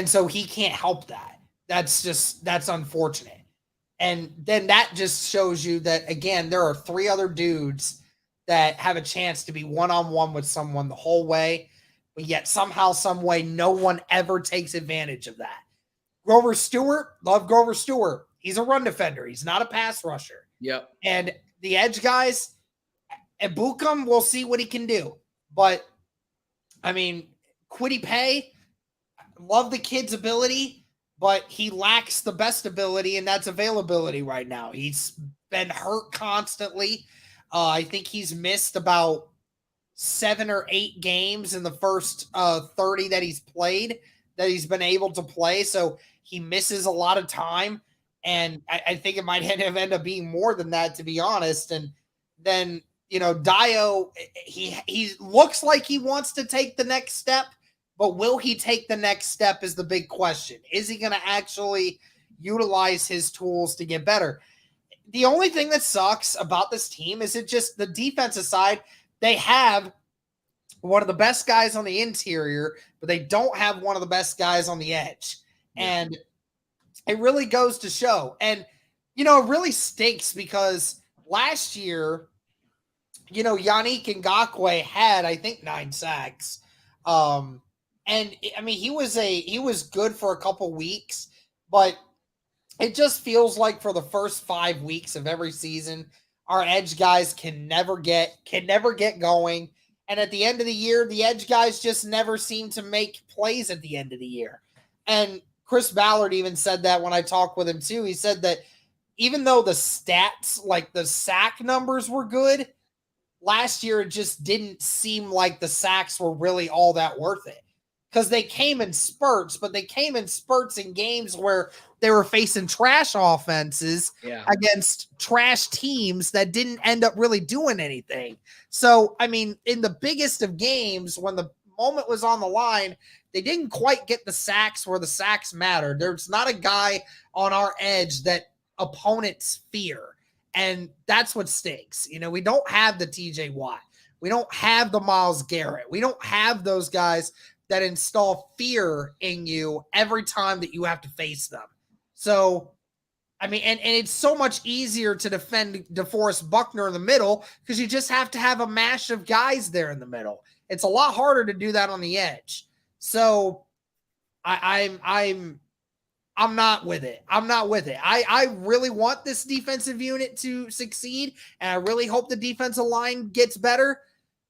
so he can't help that. That's unfortunate. And then that just shows you that, again, there are three other dudes that have a chance to be one-on-one with someone the whole way, but yet somehow, some way, no one ever takes advantage of that. Grover Stewart, love Grover Stewart. He's a run defender. He's not a pass rusher. Yep. And the edge guys, Ebron, we'll see what he can do. But, Kwity Paye, love the kid's ability, but he lacks the best ability, and that's availability right now. He's been hurt constantly. I think he's missed about 7 or 8 games in the first 30 that he's played, that he's been able to play. So he misses a lot of time, and I think it might end up being more than that, to be honest. And then, Dio, he looks like he wants to take the next step, but will he take the next step is the big question. Is he going to actually utilize his tools to get better? The only thing that sucks about this team is the defensive side. They have one of the best guys on the interior, but they don't have one of the best guys on the edge. Yeah. And it really goes to show. And, it really stinks because last year, Yannick Ngakoue had, I think, 9 sacks. And he was good for a couple weeks, but it just feels like for the first 5 weeks of every season, our edge guys can never get going. And at the end of the year, the edge guys just never seem to make plays at the end of the year. And Chris Ballard even said that when I talked with him too. He said that even though the stats, like the sack numbers, were good, last year it just didn't seem like the sacks were really all that worth it. Because they came in spurts, but they came in spurts in games where they were facing trash offenses against trash teams that didn't end up really doing anything. So, in the biggest of games, when the moment was on the line, they didn't quite get the sacks where the sacks mattered. There's not a guy on our edge that opponents fear. And that's what stinks. We don't have the TJ Watt. We don't have the Myles Garrett. We don't have those guys that install fear in you every time that you have to face them. So, and it's so much easier to defend DeForest Buckner in the middle because you just have to have a mash of guys there in the middle. It's a lot harder to do that on the edge. So I'm not with it. I'm not with it. I really want this defensive unit to succeed, and I really hope the defensive line gets better.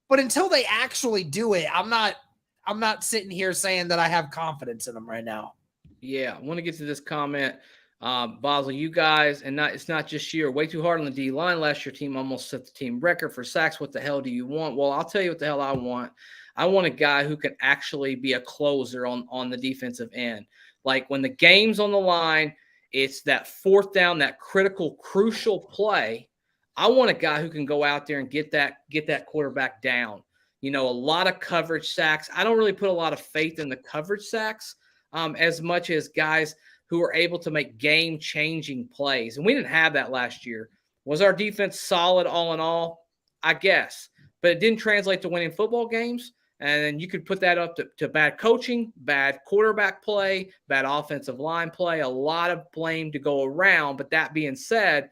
But until they actually do it, I'm not sitting here saying that I have confidence in them right now. Yeah, I want to get to this comment. Basel, you guys, and it's not just you, are way too hard on the D-line. Last year, team almost set the team record for sacks. What the hell do you want? Well, I'll tell you what the hell I want. I want a guy who can actually be a closer on the defensive end. Like when the game's on the line, it's that fourth down, that critical, crucial play. I want a guy who can go out there and get that quarterback down. A lot of coverage sacks. I don't really put a lot of faith in the coverage sacks as much as guys who are able to make game-changing plays. And we didn't have that last year. Was our defense solid all in all? I guess. But it didn't translate to winning football games. And then you could put that up to bad coaching, bad quarterback play, bad offensive line play, a lot of blame to go around. But that being said,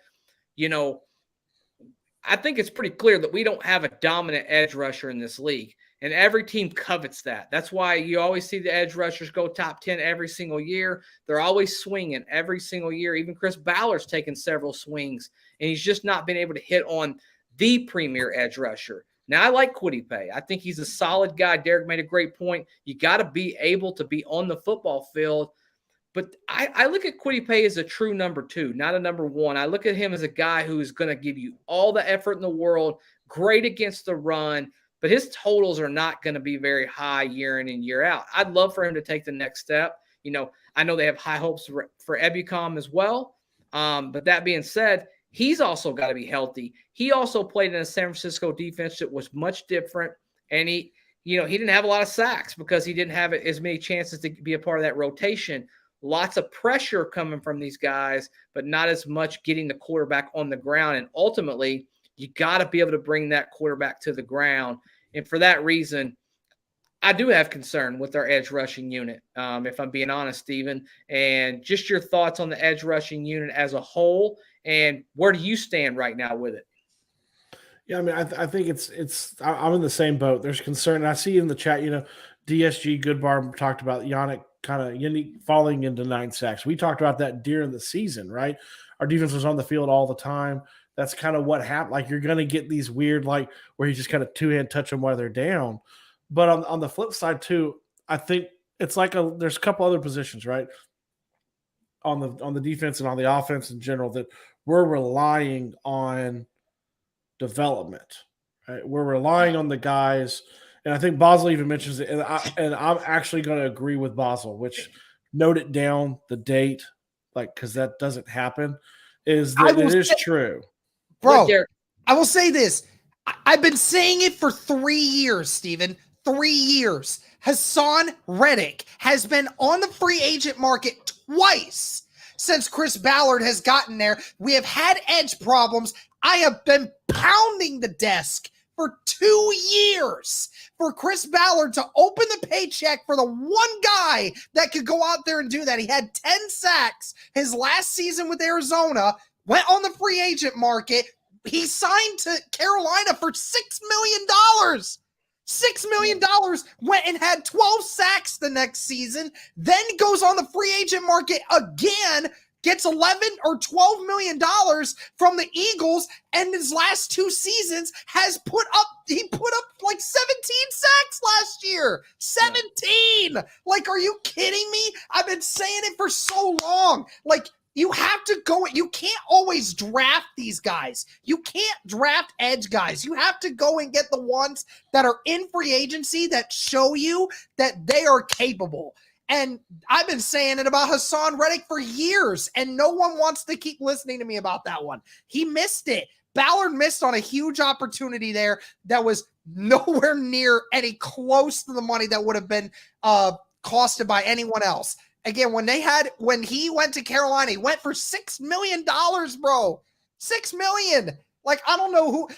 I think it's pretty clear that we don't have a dominant edge rusher in this league, and every team covets that. That's why you always see the edge rushers go top 10 every single year. They're always swinging every single year. Even Chris Ballard's taken several swings, and he's just not been able to hit on the premier edge rusher. Now, I like Kwity Paye. I think he's a solid guy. Derek made a great point. You got to be able to be on the football field, But I look at Kwity Paye as a true number 2, not a number 1. I look at him as a guy who is going to give you all the effort in the world, great against the run, but his totals are not going to be very high year in and year out. I'd love for him to take the next step. I know they have high hopes for Ebron as well. But that being said, he's also got to be healthy. He also played in a San Francisco defense that was much different, and he didn't have a lot of sacks because he didn't have as many chances to be a part of that rotation. Lots of pressure coming from these guys, but not as much getting the quarterback on the ground. And ultimately, you got to be able to bring that quarterback to the ground. And for that reason, I do have concern with our edge rushing unit, if I'm being honest, Steven. And just your thoughts on the edge rushing unit as a whole, and where do you stand right now with it? Yeah, I mean, I think I'm in the same boat. There's concern. I see in the chat, DSG Goodbar talked about Yannick kind of falling into 9 sacks. We talked about that during the season, right? Our defense was on the field all the time. That's kind of what happened. Like, you're going to get these weird, like, where you just kind of two-hand touch them while they're down. But on the flip side too, I think it's like there's a couple other positions, right? On the defense and on the offense in general that we're relying on development, right? We're relying on the guys. And I think Basel even mentions it, and I'm actually going to agree with Basel, which note it down, the date, like, because that doesn't happen, is that it is true. Bro, I will say this. I've been saying it for 3 years, Steven. 3 years. Hassan Reddick has been on the free agent market twice since Chris Ballard has gotten there. We have had edge problems. I have been pounding the desk for 2 years for Chris Ballard to open the paycheck for the one guy that could go out there and do that. He had 10 sacks his last season with Arizona, went on the free agent market. He signed to Carolina for $6 million. $6 million, went and had 12 sacks the next season, then goes on the free agent market again, gets 11 or $12 million from the Eagles, and his last 2 seasons put up like 17 sacks last year. 17! Like, are you kidding me? I've been saying it for so long. Like, you have to go. You can't always draft these guys. You can't draft edge guys. You have to go and get the ones that are in free agency that show you that they are capable. And I've been saying it about Hassan Reddick for years, and no one wants to keep listening to me about that one. He missed it. Ballard missed on a huge opportunity there that was nowhere near any close to the money that would have been costed by anyone else. Again, when he went to Carolina, he went for $6 million, bro. $6 million. Like, I don't know who.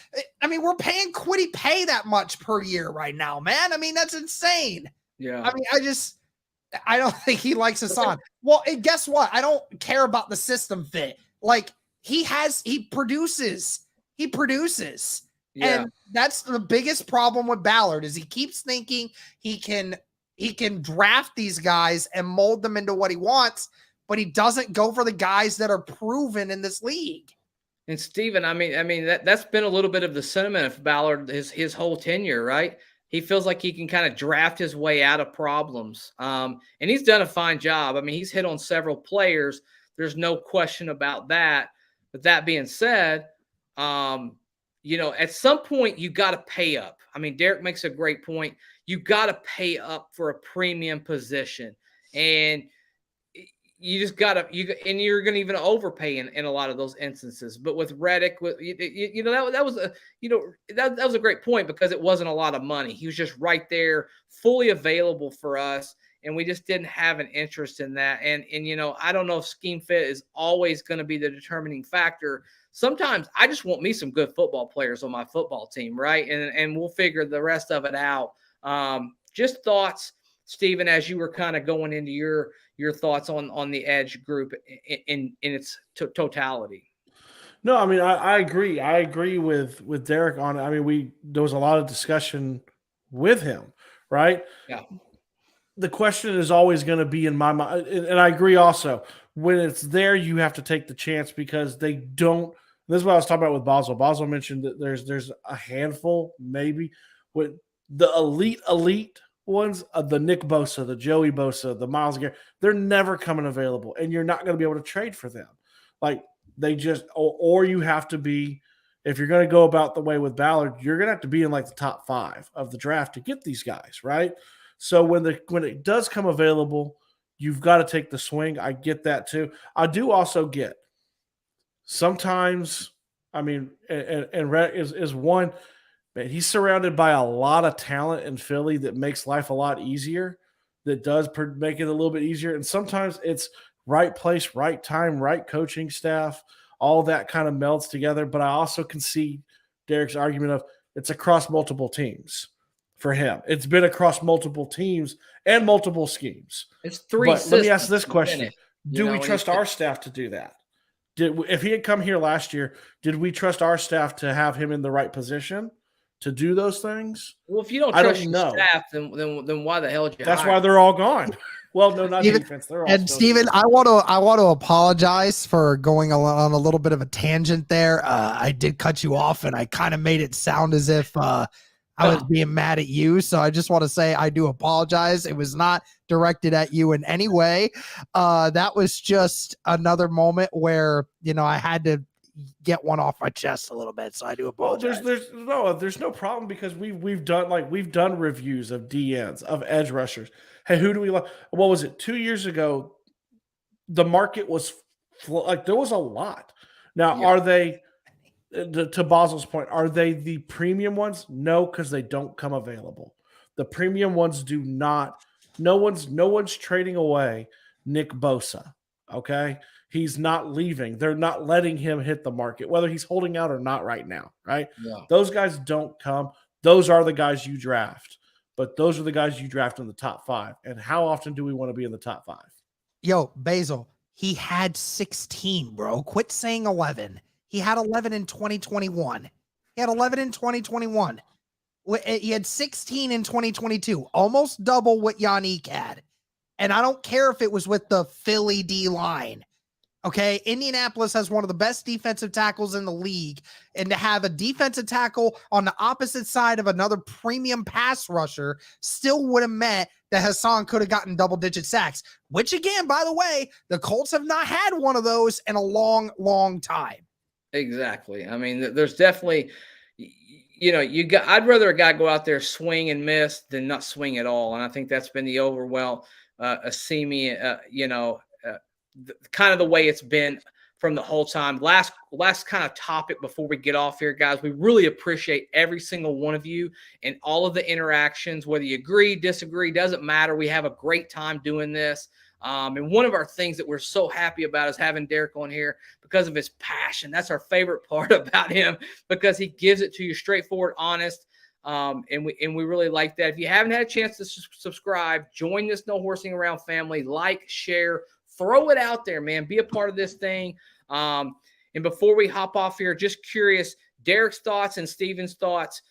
I mean, we're paying Kwity Paye that much per year right now, man. I mean, that's insane. Yeah. I mean, I don't think he likes Hassan. Well, and guess what? I don't care about the system fit. Like, he produces. He produces. Yeah. And that's the biggest problem with Ballard is he keeps thinking he can draft these guys and mold them into what he wants, but he doesn't go for the guys that are proven in this league. And Steven, I mean that's been a little bit of the sentiment of Ballard his whole tenure, right? He feels like he can kind of draft his way out of problems. And he's done a fine job. I mean, he's hit on several players. There's no question about that. But that being said, at some point you got to pay up. I mean, Derek makes a great point. You got to pay up for a premium position, and you just got to, and you're going to even overpay in a lot of those instances. But with Reddick, that was a great point because it wasn't a lot of money. He was just right there, fully available for us, and we just didn't have an interest in that. And I don't know if scheme fit is always going to be the determining factor. Sometimes I just want me some good football players on my football team, right? And we'll figure the rest of it out. Just thoughts, Steven, as you were kind of going into your thoughts on the edge group in its totality. No, I mean, I agree. I agree with Derek on it. I mean, there was a lot of discussion with him, right? Yeah. The question is always going to be in my mind, and I agree also, when it's there, you have to take the chance because they don't. This is what I was talking about with Basel. Basel mentioned that there's a handful, maybe, with the elite ones, the Nick Bosa, the Joey Bosa, the Myles Garrett, they're never coming available, and you're not going to be able to trade for them. Like they just, or you have to be, if you're going to go about the way with Ballard, you're going to have to be in like the top 5 of the draft to get these guys, right? So when it does come available, you've got to take the swing. I get that too. I do also get sometimes, I mean, and Rhett is one, man, he's surrounded by a lot of talent in Philly that makes life a lot easier, that does make it a little bit easier. And sometimes it's right place, right time, right coaching staff, all that kind of melds together. But I also can see Derek's argument of it's across multiple teams for him. It's been across multiple teams and multiple schemes. It's 3 But systems. let me ask this question. Do we when trust our staff to do that? If he had come here last year, did we trust our staff to have him in the right position to do those things? Well, if you don't trust your staff, then why the hell did you That's hire why they're all gone. Well, no, not defense. They're all. And Steven, I want to apologize for going on a little bit of a tangent there. I did cut you off, and I kind of made it sound as if I was being mad at you. So I just want to say I do apologize. It was not directed at you in any way. That was just another moment where, I had to get one off my chest a little bit. So I do apologize. Well, there's no problem because we've done reviews of DNs, of edge rushers. Hey, who do we like? What was it? 2 years ago, the market was there was a lot. Now, Are they, to Basil's point, are they the premium ones? No, because they don't come available. The premium ones do not. No one's trading away Nick Bosa. Okay, he's not leaving. They're not letting him hit the market, whether he's holding out or not right now. Right? Yeah. Those guys don't come. Those are the guys you draft. But those are the guys you draft in the top 5. And how often do we want to be in the top 5? Yo, Basil, he had 16, bro. Quit saying 11. He had 11 in 2021. He had 11 in 2021. He had 16 in 2022, almost double what Yannick had. And I don't care if it was with the Philly D line. Okay, Indianapolis has one of the best defensive tackles in the league, and to have a defensive tackle on the opposite side of another premium pass rusher still would have meant that Hassan could have gotten double-digit sacks, which again, by the way, the Colts have not had one of those in a long, long time. Exactly. I mean, there's definitely, I'd rather a guy go out there swing and miss than not swing at all, and I think that's been the overwhelm, Assimi, kind of the way it's been from the whole time. Last kind of topic before we get off here, guys. We really appreciate every single one of you and all of the interactions, whether you agree, disagree, doesn't matter. We have a great time doing this. And one of our things that we're so happy about is having Derek on here because of his passion. That's our favorite part about him, because he gives it to you straightforward, honest. And we really like that. If you haven't had a chance to subscribe, join this No Horsing Around family, like, share, throw it out there, man. Be a part of this thing. And before we hop off here, just curious, Derek's thoughts and Steven's thoughts.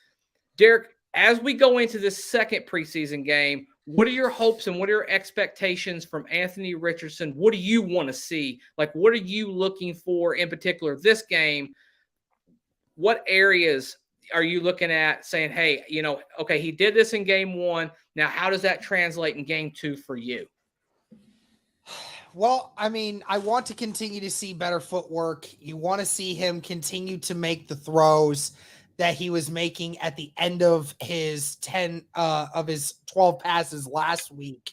Derek, as we go into this second preseason game, what are your hopes and what are your expectations from Anthony Richardson? What do you want to see? Like, what are you looking for in particular this game? What areas are you looking at saying, hey, okay, he did this in game 1. Now, how does that translate in game 2 for you? Well, I mean, I want to continue to see better footwork. You want to see him continue to make the throws that he was making at the end of his 12 passes last week.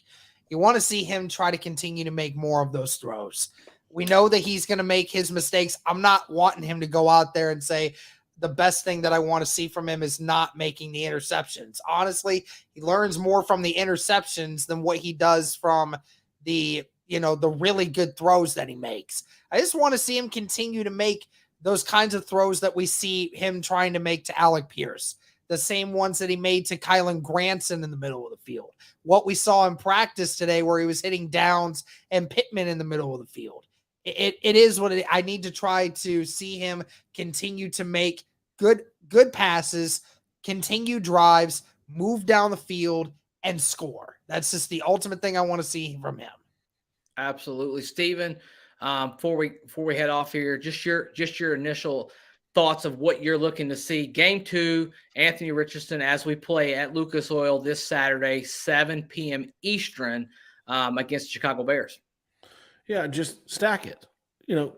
You want to see him try to continue to make more of those throws. We know that he's going to make his mistakes. I'm not wanting him to go out there and say the best thing that I want to see from him is not making the interceptions. Honestly, he learns more from the interceptions than what he does from the really good throws that he makes. I just want to see him continue to make those kinds of throws that we see him trying to make to Alec Pierce, the same ones that he made to Kylan Granson in the middle of the field. What we saw in practice today where he was hitting Downs and Pittman in the middle of the field. It is what I need to try to see him continue to make good passes, continue drives, move down the field, and score. That's just the ultimate thing I want to see from him. Absolutely. Steven, before we head off here, just your initial thoughts of what you're looking to see. Game 2, Anthony Richardson, as we play at Lucas Oil this Saturday, 7 p.m. Eastern, against the Chicago Bears. Yeah, just stack it.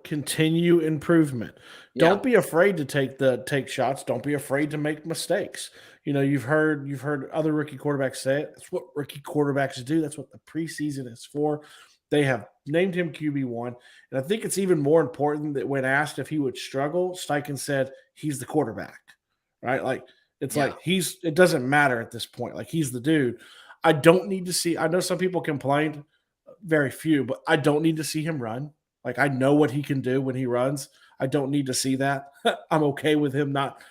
Continue improvement. Yeah. Don't be afraid to take shots. Don't be afraid to make mistakes. You've heard other rookie quarterbacks say it. That's what rookie quarterbacks do. That's what the preseason is for. They have named him QB1. And I think it's even more important that when asked if he would struggle, Steichen said he's the quarterback, right? Like, it's like it doesn't matter at this point. Like, he's the dude. I don't need to see, I know some people complained, very few, but I don't need to see him run. Like, I know what he can do when he runs. I don't need to see that. I'm okay with him not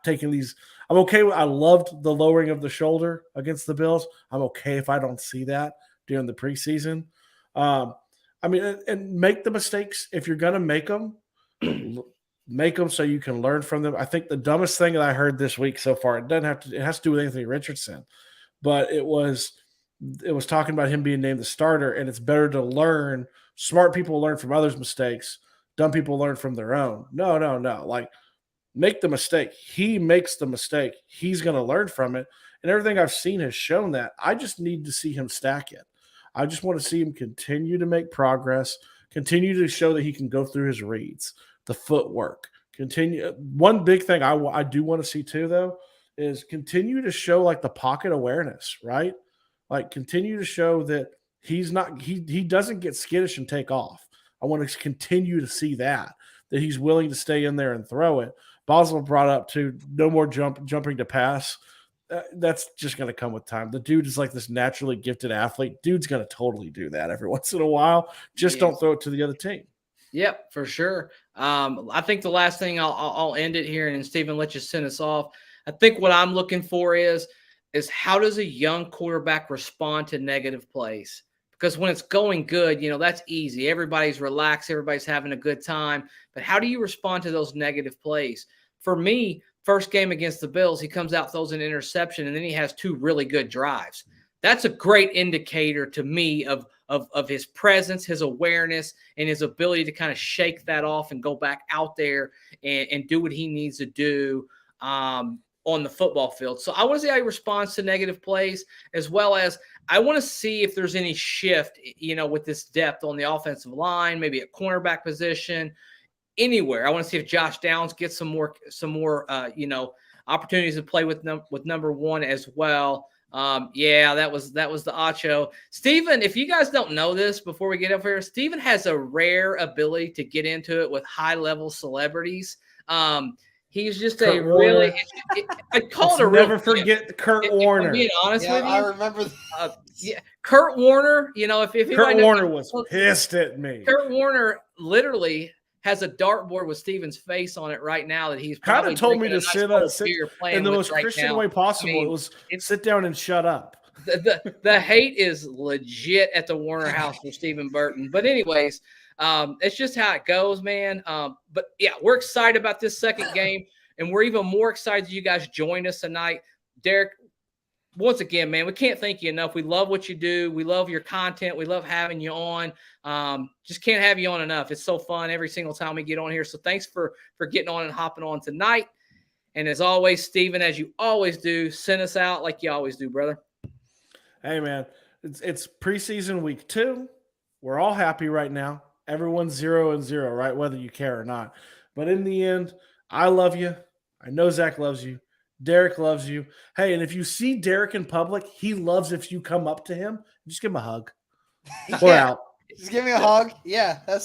taking these. I'm okay with, I loved the lowering of the shoulder against the Bills. I'm okay if I don't see that during the preseason. And make the mistakes. If you're going to make them so you can learn from them. I think the dumbest thing that I heard this week so far, it has to do with Anthony Richardson, but it was talking about him being named the starter, and it's better to learn. Smart people learn from others' mistakes. Dumb people learn from their own. No. Like, make the mistake. He makes the mistake. He's going to learn from it. And everything I've seen has shown that. I just need to see him stack it. I just want to see him continue to make progress, continue to show that he can go through his reads, the footwork. Continue. One big thing I do want to see too, though, is continue to show like the pocket awareness, right? Like, continue to show that he doesn't get skittish and take off. I want to continue to see that he's willing to stay in there and throw it. Boswell brought up too, no more jumping to pass. That's just going to come with time. The dude is like this naturally gifted athlete. Dude's going to totally do that every once in a while. Just don't throw it to the other team. Yep, for sure. I think the last thing I'll end it here, and then Stephen, let you send us off. I think what I'm looking for is how does a young quarterback respond to negative plays? Because when it's going good, that's easy. Everybody's relaxed. Everybody's having a good time. But how do you respond to those negative plays? For me, first game against the Bills, he comes out, throws an interception, and then he has 2 really good drives. That's a great indicator to me of his presence, his awareness, and his ability to kind of shake that off and go back out there and do what he needs to do on the football field. So I want to see how he responds to negative plays, as well as I want to see if there's any shift, with this depth on the offensive line, maybe at cornerback position, anywhere. I want to see if Josh Downs gets some more opportunities to play with number 1 as well. That was the Acho. Steven, if you guys don't know this before we get up here, Steven has a rare ability to get into it with high-level celebrities. He's just Kurt Warner. I call it a never forget Kurt Warner. Being honest with you, I remember. Kurt Warner. If Kurt Warner was pissed at me. Kurt Warner literally has a dartboard with Steven's face on it right now that he's kind of told me to sit in the most right Christian now. way possible. It was sit down and shut up. The hate is legit at the Warner house for Stephen Burton. But anyways. It's just how it goes, man. But yeah, we're excited about this second game, and we're even more excited you guys join us tonight. Derek, once again, man, we can't thank you enough. We love what you do. We love your content. We love having you on. Just can't have you on enough. It's so fun every single time we get on here. So thanks for getting on and hopping on tonight. And as always, Stephen, as you always do, send us out like you always do, brother. Hey, man, it's preseason week 2. We're all happy right now. Everyone's 0-0, right? Whether you care or not. But in the end, I love you. I know Zach loves you. Derek loves you. Hey, and if you see Derek in public, he loves if you come up to him. Just give him a hug. We're out. Just give me a hug. Yeah, that's